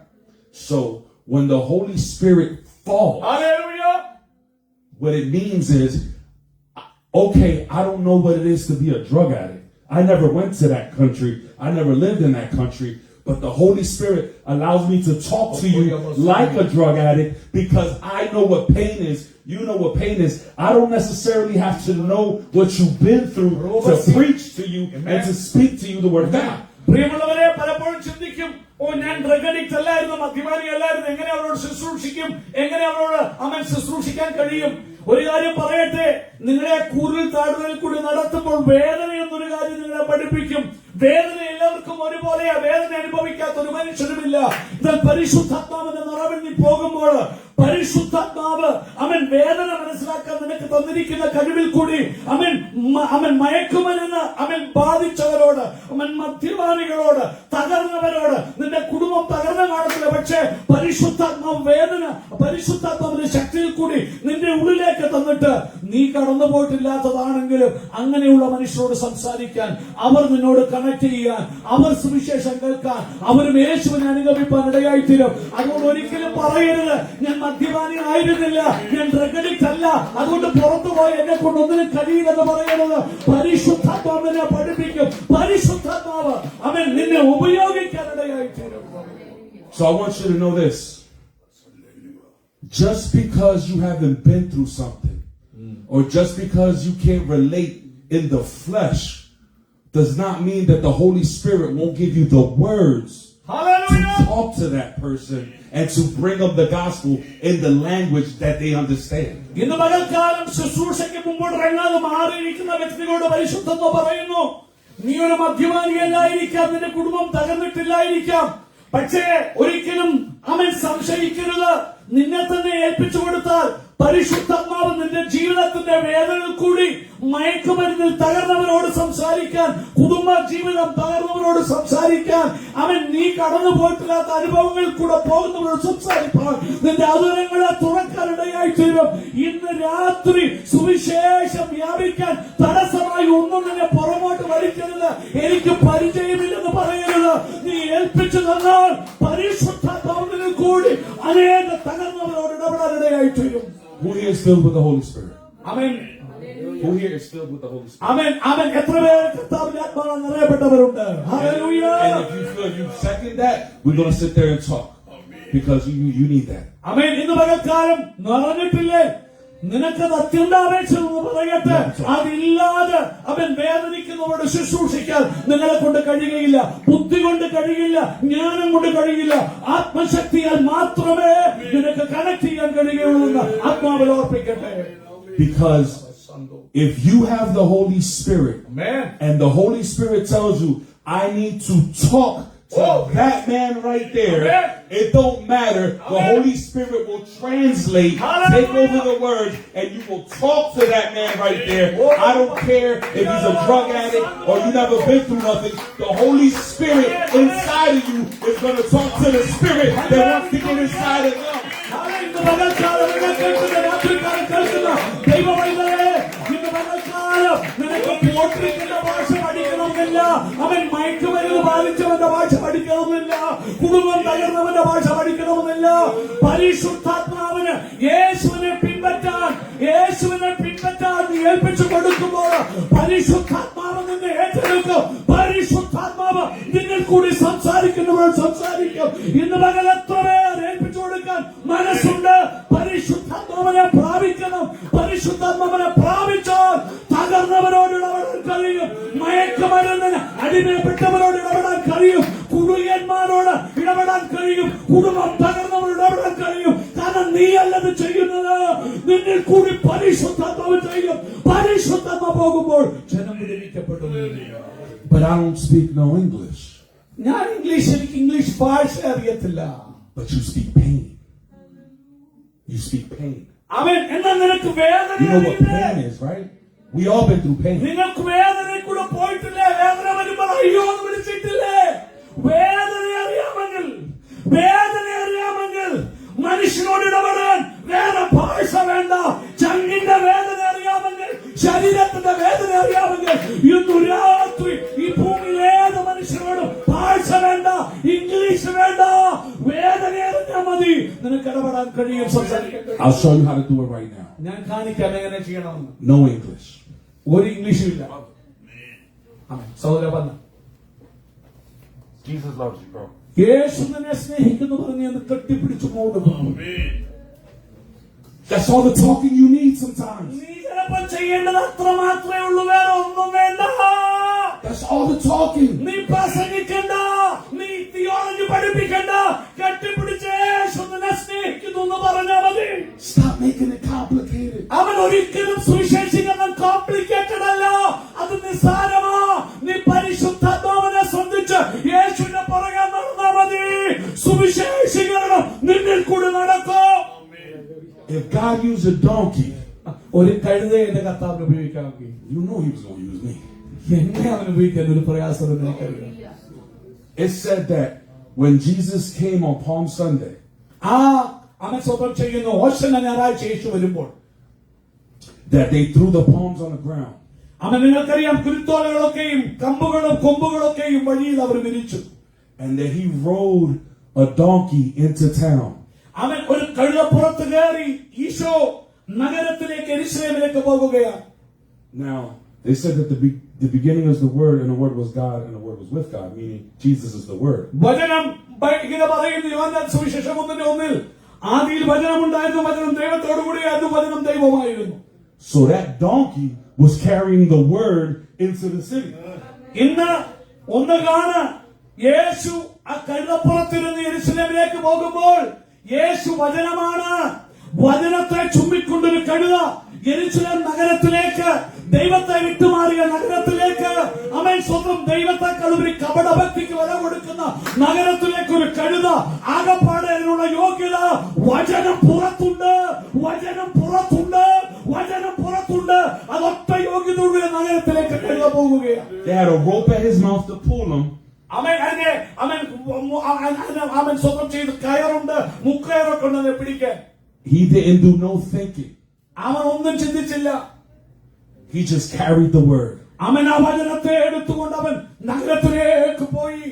So when the Holy Spirit falls, hallelujah, what it means is, okay, I don't know what it is to be a drug addict. I never went to that country. I never lived in that country. But the Holy Spirit allows me to talk to you like a drug addict because I know what pain is. You know what pain is. I don't necessarily have to know what you've been through to preach to you and to speak to you the word of God. പ്രിയമുള്ളവരെ, പലപ്പോഴും ചിന്തിക്കും, ഞാൻ drug addict അല്ലായിരുന്നു, മദ്യപാനി അല്ലായിരുന്നു, എങ്ങനെ അവരോട് ശുശ്രൂഷിക്കും, എങ്ങനെ അവരോട് ശുശ്രൂഷിക്കാൻ കഴിയും. ഒരു കാര്യം പറയട്ടെ, നിങ്ങളെ കൂരിൽ താഴ്വരയിൽ കൂടി നടത്തുമ്പോൾ വേദന എന്നൊരു കാര്യം നിങ്ങളെ പഠിപ്പിക്കും. വേദന എല്ലാവർക്കും ഒരുപോലെയാ. വേദന അനുഭവിക്കാത്ത ഒരു മനുഷ്യനുമില്ല. എന്നാൽ പരിശുദ്ധാത്മാവിന്റെ നിറവിൽ നീ പോകുമ്പോൾ പരിശുദ്ധാത്മാവ് വേദന മനസ്സിലാക്കാൻ നിനക്ക് തന്നിരിക്കുന്ന കഴിവിൽ കൂടി അവൻ മയക്കുമരുന്ന് ബാധിച്ചവരോട്, മദ്യപാനികളോട്, തകർന്നവരോട്, നിന്റെ കുടുംബം തകർന്ന കാണത്തില്ല, പക്ഷേ പരിശുദ്ധാത്മാവ് വേദന പരിശുദ്ധാത്മാവിന്റെ ശക്തിയിൽ കൂടി നിന്റെ ഉള്ളിലേക്ക് തന്നിട്ട് നീ കടന്നു പോയിട്ടില്ലാത്തതാണെങ്കിലും അങ്ങനെയുള്ള മനുഷ്യരോട് സംസാരിക്കാൻ, അവർ നിന്നോട് കണക്ട് ചെയ്യാൻ, അവർ സുവിശേഷം കേൾക്കാൻ, അവരും യേശുവിനെ അനുഗമിപ്പാൻ ഇടയായിത്തീരും. അതുകൊണ്ട് ഒരിക്കലും പറയരുത്, ഞാൻ മദ്യപാനി ആയിരുന്നില്ല, ഞാൻ ഡ്രഗ് അഡിക്റ്റ് അല്ല, അതുകൊണ്ട് പുറത്തുപോയി എന്നെ കൊണ്ട് ഒന്നിനും കഴിയില്ലെന്ന് പറയരുത്. പരിശുദ്ധാത്മാവിനെ പഠിപ്പിക്കും. പരിശുദ്ധാത്മാവ് അവൻ നിന്നെ ഉപയോഗിക്കാൻ ഇടയായിത്തീരും. So I want you to know this. Just because you haven't been through something, or just because you can't relate in the flesh, does not mean that the Holy Spirit won't give you the words to talk to that person and to bring them the gospel in the language that they understand. ഇന്ന് പകൽക്കാലം ശുശ്രൂഷയ്ക്ക് മുമ്പോട്ട് ഇറങ്ങാതെ മാറിയിരിക്കുന്ന വ്യക്തികളോട് പരിശുദ്ധമോ പറയുന്നു, നീ ഒരു മദ്യപാനിയല്ലായിരിക്കാം, നിന്റെ കുടുംബം തകർന്നിട്ടില്ലായിരിക്കാം, പക്ഷേ ഒരിക്കലും അവൻ സംശയിക്കരുത്. നിന്നെ തന്നെ ഏൽപ്പിച്ചു കൊടുത്താൽ പരിശുദ്ധാത്മാവ് നിന്റെ ജീവിതത്തിന്റെ വേദനയിൽ കൂടി മയക്കുമരുന്നിൽ തകർന്നവരോട് സംസാരിക്കാൻ, കുടുംബ ജീവിതം തകർന്നവരോട് സംസാരിക്കാൻ, നീ കടന്നു പോയിട്ടില്ലാത്ത അനുഭവങ്ങളിൽ കൂടെ പോകുന്നവരോട് സംസാരിക്കാൻ, നിന്റെ അതുരങ്ങളെ തുറക്കാനിടയായി തീരും. ഇന്ന് രാത്രി സുവിശേഷം വ്യാപിക്കാൻ തടസ്സമായി ഒന്നും നിന്നെ പുറമോട്ട് വലിക്കരുത്. എനിക്ക് പരിചയമില്ലെന്ന് പറയരുത്. നീ ഏൽപ്പിച്ചു തന്നാൽ പരിശുദ്ധാത്മാവിൽ കൂടി അനേക തകർന്നവരോട് ഇടപെടാനിടയായി തീരും. Who here is filled with the Holy Spirit? Amen. Who here is filled with the Holy Spirit? Amen. Amen. എത്ര പേർ കർത്താവിന്റെ ആത്മാവാൽ നിറയപ്പെട്ടവരുണ്ട്? Hallelujah. And if you feel you second that, we're going to sit there and talk because you need that. Amen. ഇന്ന് പകൽക്കാലം നിറഞ്ഞിട്ടില്ലേ? നിനക്കത് അത്യന്താപേക്ഷിതമെന്ന് പറയട്ടെ. അതില്ലാതെ അവൻ വേദനിക്കുന്നവരോട് ശുശ്രൂഷിക്കാൻ നിങ്ങളെ കൊണ്ട് കഴിയുകയില്ല. ബുദ്ധി കൊണ്ട് കഴിയില്ല, ജ്ഞാനം കൊണ്ട് കഴിയില്ല. ആത്മശക്തിയാൽ മാത്രമേ നിനക്ക് കണക്ട് ചെയ്യാൻ കഴിയുകയുള്ളൂ എന്ന് ആത്മാവിൽ ഓർപ്പിക്കട്ടെ. Because if you have the Holy Spirit, Amen. and the Holy Spirit tells you, I need to talk to that man right there, Amen. it don't matter. The Amen. Holy Spirit will translate, Hallelujah. take over the words, and you will talk to that man right there. I don't care if he's a drug addict or you never been through nothing. The Holy Spirit inside of you is going to talk to the Spirit that wants to get inside of them. ഇന്ന് പകൽക്കാലം നിങ്ങൾ കേൾക്കുന്ന, രാത്രികാലം കേൾക്കുന്ന ദൈവമൈതലേ, ഇന്ന് പകൽക്കാലം നിനക്ക് പോട്രിക്കുന്ന ഭാഷ പഠിക്കണമെന്നില്ല. അവൻ മയക്കുമരുന്ന് ബാധിച്ചവന്റെ ഭാഷ പഠിക്കണമെന്നില്ല. കുടുംബം തകർന്നവന്റെ ഭാഷ പഠിക്കണമെന്നില്ല. പരിശുദ്ധാത്മാവിന് യേശുവിനെ പിൻപറ്റാൻ നീ ഏൽപ്പിച്ചു കൊടുക്കുമ്പോൾ പരിശുദ്ധാത്മാവ് നിന്നെ ഏറ്റെടുക്കും. പരിശുദ്ധാത്മാവ് നിന്നിൽ കൂടി സംസാരിക്കുന്നവർ സംസാരിക്കും. ഇന്ന് പകൽ എത്ര പേർ ഏൽപ്പിച്ചു കൊടുക്കാൻ മനസ്സുണ്ട്? പരിശുദ്ധാത്മാവിനെ പ്രാപിക്കണം. പരിശുദ്ധാത്മാവിനെ പ്രാപിച്ചാൽ തകർന്നവരോട് ഇടപെടാൻ കഴിയും, മയക്കുമരുന്നിന് അടിമപ്പെട്ടവരോട് ഇടപെടാൻ കഴിയും, കുടുംബന്മാരോട് ഇടപെടാൻ കഴിയും, കുടുംബം തകർന്നവരോട് ഇടപെടാൻ കഴിയും. കാരണം നീയല്ലത് ചെയ്യുന്നത്, നിന്നിൽ കൂടി പരിശുദ്ധാത്മാവ് ചെയ്യും. പരിശുദ്ധാത്മാവ് പോകുമ്പോൾ ജനം വിടുവിക്കപ്പെട്ടു. But I don't speak no English. എനിക്ക് ഇംഗ്ലീഷ് ഭാഷ അറിയത്തില്ല. But you speak pain. You speak pain. അവൻ എന്നാ നിനക്ക് വേദന You know what അറിയില്ലേ? pain is, right? We all been through pain. നിങ്ങൾക്ക് വേദനയിൽ കൂടെ പോയിട്ടില്ലേ? വേദന വരുമ്പോൾ അയ്യോ എന്ന് വിളിച്ചിട്ടില്ലേ? വേദന അറിയാമെങ്കിൽ മനുഷ്യനോട് ഇടപെടാൻ വേറെ ഭാഷ വേണ്ട. ചങ്ങിന്റെ വേദന അറിയാമെങ്കിൽ, ശരീരത്തിന്റെ വേദന അറിയാമെങ്കിൽ, ഇന്നു രാത്രി ഈ ഭൂമിയിൽ ഏത് മനുഷ്യനോടും ഭാഷ വേണ്ട, ഇംഗ്ലീഷ് വേണ്ട. വേദന അറിഞ്ഞാൽ മതി, നിനക്ക് ഇടപെടാൻ കഴിയും, സംസാരിക്കാൻ കഴിയും. I'll show you how to do it right now. ഞാൻ കാണിക്കാം എങ്ങനെ ചെയ്യണമെന്ന്. No English. ഒരു ഇംഗ്ലീഷും ഇല്ല. സഹോദര പറഞ്ഞ Jesus loves you, bro. യേശു നിന്നെ സ്നേഹിക്കുന്നു പറഞ്ഞ് എന്ന് കെട്ടിപ്പിടിച്ചു പോകുന്നു. That's all the talking you need sometimes. നീ ചിലപ്പോൾ ചെയ്യേണ്ടത് അത്ര മാത്രമേ ഉള്ളൂ, വേറെ ഒന്നും വേണ്ട. That's all the talking. നീ പ്രസംഗിക്കണ്ട, നീ തിയോളജി പഠിപ്പിക്കണ്ട. കെട്ടിപ്പിടിച്ച് യേശു നിന്നെ സ്നേഹിക്കുന്നു എന്ന് പറഞ്ഞാൽ മതി. Stop making it complicated. അവൻ ഒരിക്കലും സുവിശേഷീകരണം കോംപ്ലിക്കേറ്റഡ് അല്ല, അത് നിസ്സാരമാ. നീ പരിശുദ്ധാത്മാവിനെ ശ്രദ്ധിച്ച് യേശുവിന്റെ പുറകെ നടന്നാൽ മതി. സുവിശേഷീകരണം നിന്നിൽ കൂടി നടക്കും. If God used a donkey, ഒരു കഴുതയെ എന്റെ കർത്താവിന് ഉപയോഗിക്കാമെങ്കിൽ you know he was going to use me. എന്നെ അവൻ ഉപയോഗിക്കാൻ ഒരു പ്രയാസം എനിക്കറിയാം. It said that when Jesus came on Palm Sunday, അവൻ സ്വതം ചെയ്യുന്നു. ഓശന ഞായറാഴ്ച യേശു വരുമ്പോൾ that they threw the palms on the ground. അവൻ, നിങ്ങൾക്കറിയാം, കുരുത്തോലകളൊക്കെയും കമ്പുകളും കൊമ്പുകളൊക്കെയും വഴിയിൽ അവർ വിരിച്ചു. And that he rode a donkey into town. അവൻ ഒരു കഴുതപ്പുറത്ത് കയറി ഈശോ നഗരത്തിലേക്ക്, യെരൂശലേമിലേക്ക് പോകുകയാണ്. Now, they said that the beginning is the Word, and the Word was God, and the Word was with God, meaning Jesus is the Word. വചനം ഇങ്ങനെ പറയുന്നു, യോഹന്നാൻ സുവിശേഷം 1:1, ആദിയിൽ വചനമുണ്ടായിരുന്നു, വചനം ദൈവത്തോടു കൂടിയായിരുന്നു, വചനം ദൈവമായിരുന്നു. So that donkey was carrying the Word into the city. ഇന്ന് ഒന്ന് കാണാൻ യേശു ആ കഴുതപ്പുറത്തിരുന്ന് യെരൂശലേമിലേക്ക് പോകുമ്പോൾ യേശു വചനമാണ്. വചനത്തെ ചുമ്മിക്കൊണ്ടൊരു കഴുത യെരൂശലേം നഗരത്തിലേക്ക്, ദൈവത്തെ വിട്ടുമാറിയ നഗരത്തിലേക്ക്, അവൻ സ്വന്തം ദൈവത്തെക്കാൾ ഒരു കപടഭക്തിക്ക് വില കൊടുക്കുന്ന നഗരത്തിലേക്ക് ഒരു കഴുത. ആകപ്പാടെ അതിനുള്ള യോഗ്യത വചനം പുറത്തുണ്ട്. അതൊറ്റ യോഗ്യതയുള്ള നഗരത്തിലേക്ക് കഴുത പോകുകയാണ്. They had a rope at his mouth to pull him. അവൻ സ്വന്തം ചെയ്ത് കയറുണ്ട്, മുക്കയറൊക്കെ ഉണ്ട് അതിനെ പിടിക്കാൻ. He didn't do no thinking. അവൻ ഒന്നും ചിന്തിച്ചില്ല. He just carried the Word. അവൻ ആ വചനത്തെ എടുത്തുകൊണ്ട് അവൻ നഗരത്തിലേക്ക് പോയി.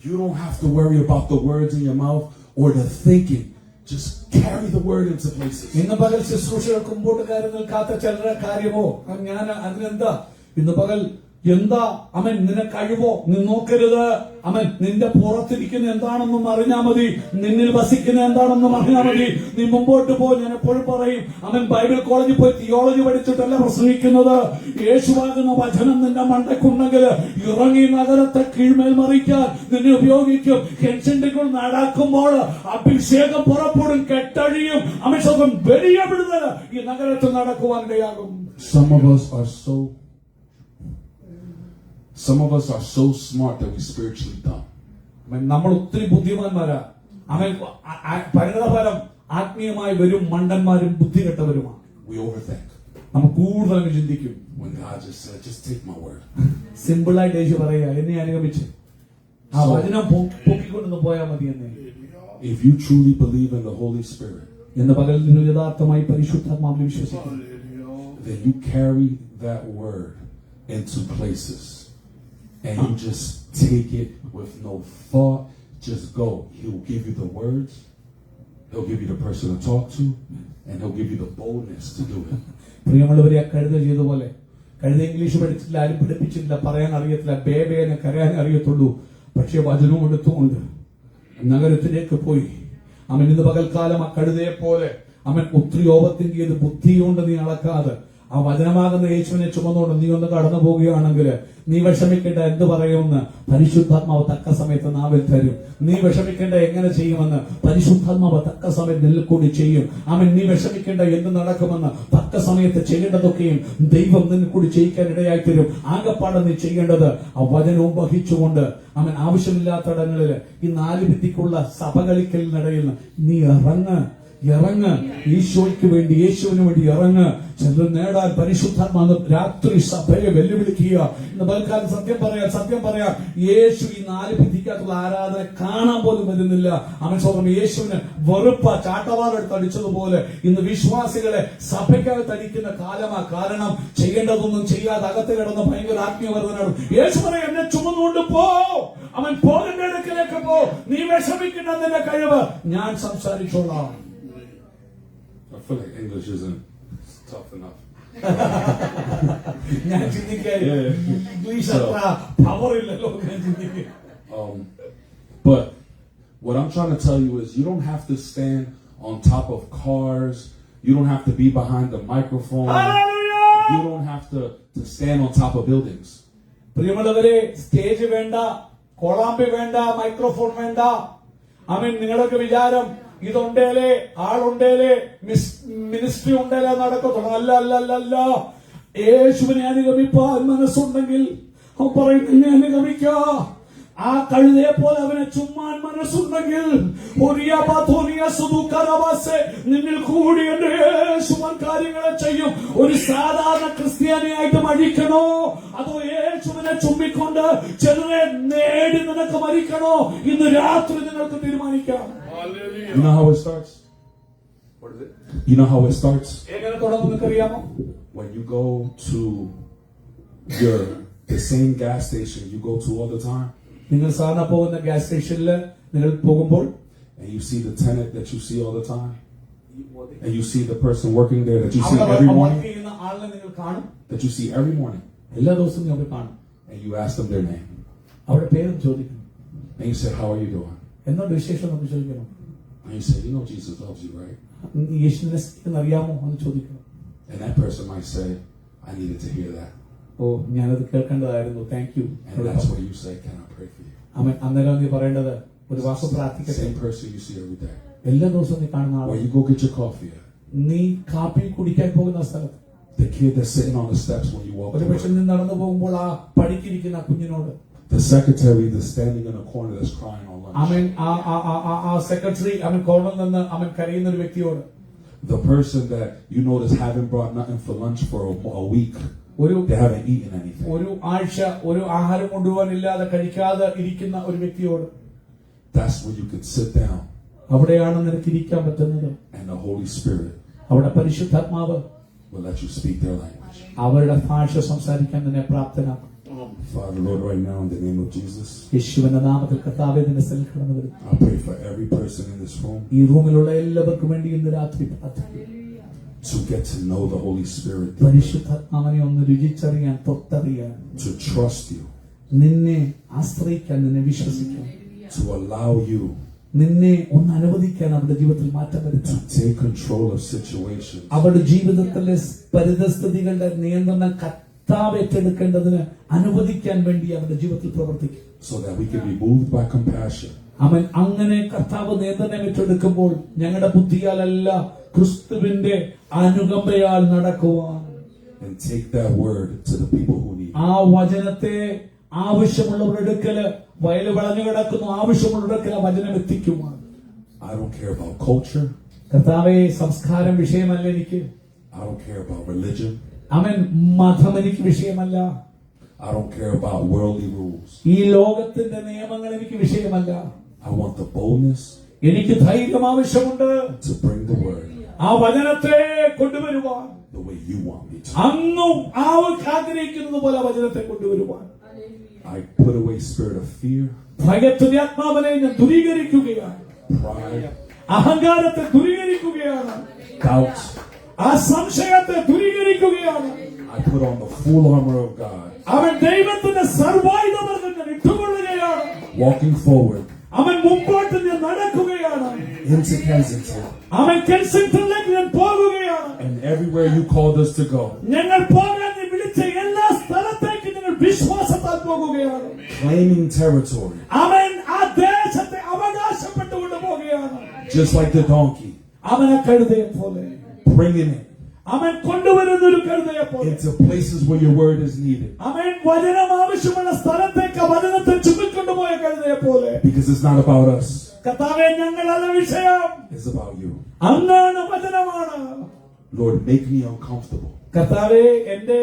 You don't have to worry about the words in your mouth or the thinking. Just carry the Word into places. ഇന്ന് പകൽ ശുശ്രൂഷകൾ മുമ്പോട്ട് കാര്യങ്ങൾ കാത്ത ചിലരുടെ കാര്യമോ ഞാൻ അതിനെന്താ? ഇന്ന് പകൽ എന്താ അവൻ നിന്നെ കഴിവോ നീ നോക്കരുത്. അവൻ നിന്റെ പുറത്തിരിക്കുന്ന എന്താണെന്നും അറിഞ്ഞാൽ മതി, നിന്നിൽ വസിക്കുന്ന എന്താണെന്നും അറിഞ്ഞാൽ മതി. നീ മുമ്പോട്ട് പോ. ഞാൻ എപ്പോഴും പറയും, അവൻ ബൈബിൾ കോളേജിൽ പോയി തിയോളജി പഠിച്ചിട്ടല്ല പ്രസംഗിക്കുന്നത്. യേശുവാകുന്ന വചനം നിന്റെ മണ്ടയ്ക്കുണ്ടെങ്കിൽ ഇറങ്ങി നഗരത്തെ കീഴ്മേൽ മറിക്കാൻ നിന്നെ ഉപയോഗിക്കും. ഹെൻസെന്റുകൾ നടക്കുമ്പോൾ അഭിഷേകം പുറപ്പെടും, കെട്ടഴിയും, അഭിഷേകം വലിയ വിടുതൽ ഈ നഗരത്തിൽ നടക്കുവാനിടയാകും. Some of us are so smart that we spiritually dumb. നമ്മൾ ഒത്തിരി ബുദ്ധിമാന്മാരാ. അവൻ പരിണതഫലം ആത്മീയമായി വരും മണ്ടന്മാരും ബുദ്ധികെട്ടവരുമാണ്. We overthink. നമ്മൾ കൂടുതൽ ചിന്തിക്കും. When God just said, just take my word. Simple ആയിട്ട് യേശു പറയുക, എന്നെ അനുഗമിച്ച് ആ വചനം പൊക്കിക്കൊണ്ടു പോയാൽ മതി എന്ന്. If you truly believe in the Holy Spirit, എന്ന് പകൽ നിങ്ങൾ യഥാർത്ഥമായി പരിശുദ്ധാത്മാവിൽ വിശ്വസിക്കുന്നു, then you carry that word into places. And you just take it with no thought. Just go. He'll give you the words. He'll give you the person to talk to. And he'll give you the boldness to do it. പ്രിയമുള്ളവരെ, കഴുത ചെയ്ത പോലെ, കഴുത English പഠിച്ചിട്ടില്ല, ആരും പഠിപ്പിച്ചിട്ടില്ല, പറയാൻ അറിയത്തില്ല, ബേബേനെ കരയാൻ അറിയത്തുള്ളൂ. പക്ഷെ വചനവും എടുത്തുകൊണ്ട് നഗരത്തിലേക്ക് പോയി. അവൻ ഇന്ന് പകൽക്കാലം ആ കഴുതയെ പോലെ അവൻ ഒത്തിരി ഓവർത്തിങ്ക് ചെയ്ത് ബുദ്ധിയുണ്ട് നീ അളക്കാതെ ആ വചനമാകുന്ന യേശുവിനെ ചുമന്നുകൊണ്ട് നീ ഒന്ന് കടന്നു പോവുകയാണെങ്കിൽ നീ വിഷമിക്കേണ്ട എന്ത് പറയുമെന്ന് പരിശുദ്ധാത്മാവ് തക്ക സമയത്ത് നാവിൽ തരും. നീ വിഷമിക്കേണ്ട എങ്ങനെ ചെയ്യുമെന്ന് പരിശുദ്ധാത്മാവ് തക്ക സമയത്ത് നിന്നിൽ കൂടി ചെയ്യും. അവൻ നീ വിഷമിക്കേണ്ട എന്ത് നടക്കുമെന്ന് തക്ക സമയത്ത് ചെയ്യേണ്ടതൊക്കെയും ദൈവം നിന്നിൽ കൂടി ചെയ്യിക്കാൻ ഇടയായി തരും. ആകെപ്പാടെ നീ ചെയ്യേണ്ടത് ആ വചനവും വഹിച്ചുകൊണ്ട് അവൻ ആവശ്യമില്ലാത്തടങ്ങളിൽ ഈ 4 ഭിത്തിക്കുള്ള സഭകളിക്കലിനിടയിൽ നീ ഇറങ്ങ് ഈശോയ്ക്ക് വേണ്ടി, യേശുവിന് വേണ്ടി ഇറങ്ങ്. ചിലർ നേടാൻ പരിശുദ്ധാത്മാവ് രാത്രി സഭയെ വെല്ലുവിളിക്കുക. ഇന്ന് പൽക്കാലം സത്യം പറയാം, യേശു ഈ 4 ഭിത്തിക്കകത്തുള്ള ആരാധന കാണാൻ പോലും വരുന്നില്ല. അവൻ സ്വന്തം യേശുവിന് വെറുപ്പ ചാട്ടവാറെടുത്ത് അടിച്ചതുപോലെ ഇന്ന് വിശ്വാസികളെ സഭയ്ക്കകത്ത് അടിക്കുന്ന കാലമാ. കാരണം ചെയ്യേണ്ടതൊന്നും ചെയ്യാതെ അകത്ത് കിടന്ന് ഭയങ്കര ആത്മീയവർദ്ധനാണ്. യേശു പറയാം, എന്നെ ചുമന്നുകൊണ്ട് പോ, അവൻ പോകേണ്ട അടുക്കലേക്ക് പോ, നീ വിഷമിക്കുന്ന നിന്റെ കഴിവ് ഞാൻ സംസാരിച്ചോളാം. I feel like English isn't tough enough. ഞാൻ ചിന്തിക്കാൻ ഇംഗ്ലീഷ് അത്ര പവർ ഇല്ലല്ലോ ഞാൻ ചിന്തിക്കുക. But what I'm trying to tell you is you don't have to stand on top of cars. You don't have to be behind the microphone. Hallelujah! You don't have to stand on top of buildings. പ്രിയമുള്ളവരെ, stage വേണ്ട, കോളാമ്പി വേണ്ട, microphone വേണ്ട. അവൻ നിങ്ങളൊക്കെ വിചാരം ഇതുണ്ടേലേ, ആളുണ്ടേലേ, ministry ഉണ്ടേലേ നടക്കത്തുള്ളൂ. അല്ല. യേശുവിനെ അനുഗമിപ്പാൻ മനസ്സുണ്ടെങ്കിൽ അവൻ പറയും, എന്നെ അനുഗമിക്ക. ആ കഴുതയെ പോലെ അവനെ ചുമ്മാൻ മനസ്സുണ്ടെങ്കിൽ നിന്നിൽ കൂടി എന്റെ യേശുവൻ കാര്യങ്ങളെ ചെയ്യും. ഒരു സാധാരണ ക്രിസ്ത്യാനിയായിട്ട് മരിക്കണോ, അതോ യേശുവിനെ ചുമ്മിക്കൊണ്ട് ചിലരെ നേടി നിനക്ക് മരിക്കണോ? ഇന്ന് രാത്രി നിങ്ങൾക്ക് തീരുമാനിക്കാം. You know how it starts? What is it? You know how it starts? എങ്ങനെ തുടങ്ങും നിനക്കറിയാമോ? When you go to the same gas station you go to all the time. നിങ്ങൾ സാധാരണ പോകുന്ന ഗ്യാസ് സ്റ്റേഷനിൽ നിങ്ങൾ പോകുമ്പോൾ and you see the tenant that you see all the time, and you see the person working there that you see every morning, ആളിനെ നിങ്ങൾ കാണും, that you see every morning, എല്ലാ ദിവസവും നിങ്ങൾ കാണും. and you ask them their name, അവരുടെ പേരും ചോദിക്കണം. and you say, how are you doing? എന്നോട് വിശേഷം നമുക്ക് ചോദിക്കണം. And you say, you know Jesus loves you, right? യേശുവിനെ സ്നേഹിക്കുന്നത് അറിയാമോ എന്ന് ചോദിക്കണം. And that person might say, I needed to hear that. ഓ, ഞാനത് കേൾക്കേണ്ടതായിരുന്നു, thank you. And that's where you say, can I pray for you? അന്നേരം നീ പറയേണ്ടത് ഒരു വാക്ക് പ്രാർത്ഥിക്കട്ടെ. Same person you see every day. എല്ലാ ദിവസവും നീ കാണുന്ന Where ആളെ, you go get your coffee at. നീ കാപ്പി കുടിക്കാൻ പോകുന്ന സ്ഥലത്ത്, The kid that's sitting on the steps when you walk ഒരു to പക്ഷെ work. നീ നടന്നു പോകുമ്പോൾ ആ പടിക്കിരിക്കുന്ന കുഞ്ഞിനോട്, The secretary that's standing in a corner that's crying on lunch. ആ സെക്രട്ടറി കോർണറിൽ നിന്ന് കരയുന്ന ഒരു വ്യക്തിയോട്, The person that you notice haven't brought nothing for lunch for a week. They haven't eaten anything. ഒരു ആഴ്ച ഒരു ആഹാരം കൊണ്ടുപോകാനില്ലാതെ കഴിക്കാതെ ഇരിക്കുന്ന ഒരു വ്യക്തിയോട്, That's where you can sit down. അവിടെയാണ് നിനക്ക് ഇരിക്കാൻ പറ്റുന്നത്. And the Holy Spirit അവിടെ പരിശുദ്ധാത്മാവ് will let you speak their language. അവരുടെ ഭാഷ സംസാരിക്കാൻ നിന്നെ പ്രാപ്തനാക്കും. Father, Lord, right now in the name of Jesus, യേശുവിന്റെ നാമത്തിൽ കർത്താവേ നിന്റെ സ്ഥലത്ത് കടന്നു വരും. I pray for every person in this room ഈ റൂമിലുള്ള എല്ലാവർക്കും വേണ്ടി ഇന്ന് രാത്രി പ്രാർത്ഥിക്കുന്നു. to get to know the Holy Spirit, പരിശുദ്ധാത്മാവിനെ ഒന്ന് രുചിച്ചറിയാൻ, തൊട്ടറിയാൻ, to trust you, നിന്നെ ആശ്രയിക്കാൻ, നിന്നെ വിശ്വസിക്കാൻ, to allow you നിന്നെ ഒന്ന് അനുവദിക്കാൻ, അവരുടെ ജീവിതത്തിൽ മാറ്റം to വരുത്താൻ, take control of situations, അവരുടെ ജീവിതത്തിലെ പരിതസ്ഥിതികളുടെ നിയന്ത്രണം കർത്താവ് ഏറ്റെടുക്കേണ്ടതിന് അനുവദിക്കാൻ വേണ്ടി അവരുടെ ജീവിതത്തിൽ പ്രവർത്തിക്കും. so that we can be moved by compassion അവൻ അങ്ങനെ കർത്താവ് നിയന്ത്രണം ഏറ്റെടുക്കുമ്പോൾ ഞങ്ങളുടെ ബുദ്ധിയാലല്ല, ക്രിസ്തുവിന്റെ അനുകമ്പയാൽ നടക്കുവാൻ, and take that word to the people who need it. ആ വചനത്തെ ആവശ്യമുള്ളവരുടെ അടുക്കല്, വയല് വളഞ്ഞു കിടക്കുന്ന ആവശ്യമുള്ളവരുടെ അടുക്കൽ ആ വചനം എത്തിക്കുവാൻ. I don't care about culture. കർത്താവെ, സംസ്കാരം വിഷയമല്ല എനിക്ക്. I don't care about religion. അവൻ മതം എനിക്ക് വിഷയമല്ല. I don't care about worldly rules. ഈ ലോകത്തിന്റെ നിയമങ്ങൾ എനിക്ക് വിഷയമല്ല. I want the boldness എനിക്ക് ധൈര്യം ആവശ്യമുണ്ട്. to bring the word ആ വചനത്തെ കൊണ്ടുവരുവാൻ, the way you want me to. അങ്ങും ആഗ്രഹിക്കുന്നത് പോലെ ആ വചനത്തെ കൊണ്ടുവരുവാൻ. I put away spirit of fear, ഭയത്തിന്റെ ആത്മാവിനെ ഞാൻ ദൂരീകരിക്കുകയാണ്. pride, അഹങ്കാരത്തെ ദൂരീകരിക്കുകയാണ്. doubt. ആ സംശയത്തെ ദൂരീകരിക്കുകയാണ്. I put on the full armor of God, അവൻ ദൈവത്തിന്റെ സർവായുധവർഗം ഞാൻ ഇട്ടുകൊള്ളുകയാണ്. walking forward അവൻ മുമ്പോട്ട് ഞാൻ നടക്കുകയാണ്. into Kensington അവൻ കെൻസിംഗ്ടണിലേക്ക് ഞാൻ പോകുകയാണ്. and everywhere you called us to go, ഞങ്ങൾ പോകാൻ നീ വിളിച്ച എല്ലാ സ്ഥലത്തേക്ക് ഞങ്ങൾ വിശ്വാസത്താൽ പോകുകയാണ്. claiming territory, അവൻ ആ ദേശത്തെ അവകാശപ്പെട്ടുകൊണ്ട് പോകുകയാണ്. just like the donkey, അവനെ കഴുതയെ പോലെ, bringing it അവൻ കൊണ്ടുവരുന്ന ഒരു കഴുതയെ പോലെ, into places where your word is needed, അവൻ വചനം ആവശ്യമുള്ള സ്ഥലത്തേക്ക് വചനത്തെ ചുമക്കൊണ്ടുപോയ കഴുതയെ പോലെ. because it's not about us, കർത്താവേ, ഞങ്ങളല്ല വിഷയം, it's about you. അങ്ങാണ്, വചനമാണ്. Lord, make me uncomfortable കർത്താവേ, എന്റെ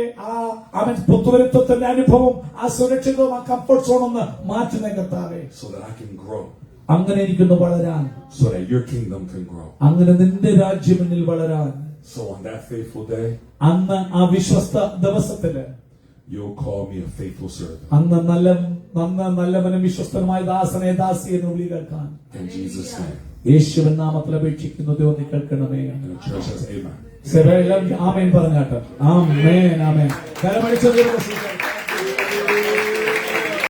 അവൻ പുത്തുവരുത്തത്തിന്റെ അനുഭവം, ആ സുരക്ഷിതവും ആ കംഫർട്ട് സോൺ ഒന്ന് മാറ്റുന്ന കർത്താവേ, so that I can grow, അങ്ങനെ എനിക്കൊന്ന് വളരാൻ, so that your kingdom can grow. അങ്ങനെ നിന്റെ രാജ്യം എന്നിൽ വളരാൻ. So on that faithful day, അന്ന് ആ വിശ്വസ്ത ദിവസത്തില് you'll call me a faithful servant. അന്ന് നല്ലവനും വിശ്വസ്തനുമായ ദാസനെ, ദാസി എന്ന് വിളി കേൾക്കാൻ In Jesus' name. യേശുവിൻ നാമത്തിൽ അപേക്ഷിക്കുന്നത് ഒന്ന് കേൾക്കണമേ. And the church says amen. ആമേൻ പറഞ്ഞാട്ടെ. ആമേൻ, ആമേൻ. കരമടിച്ചു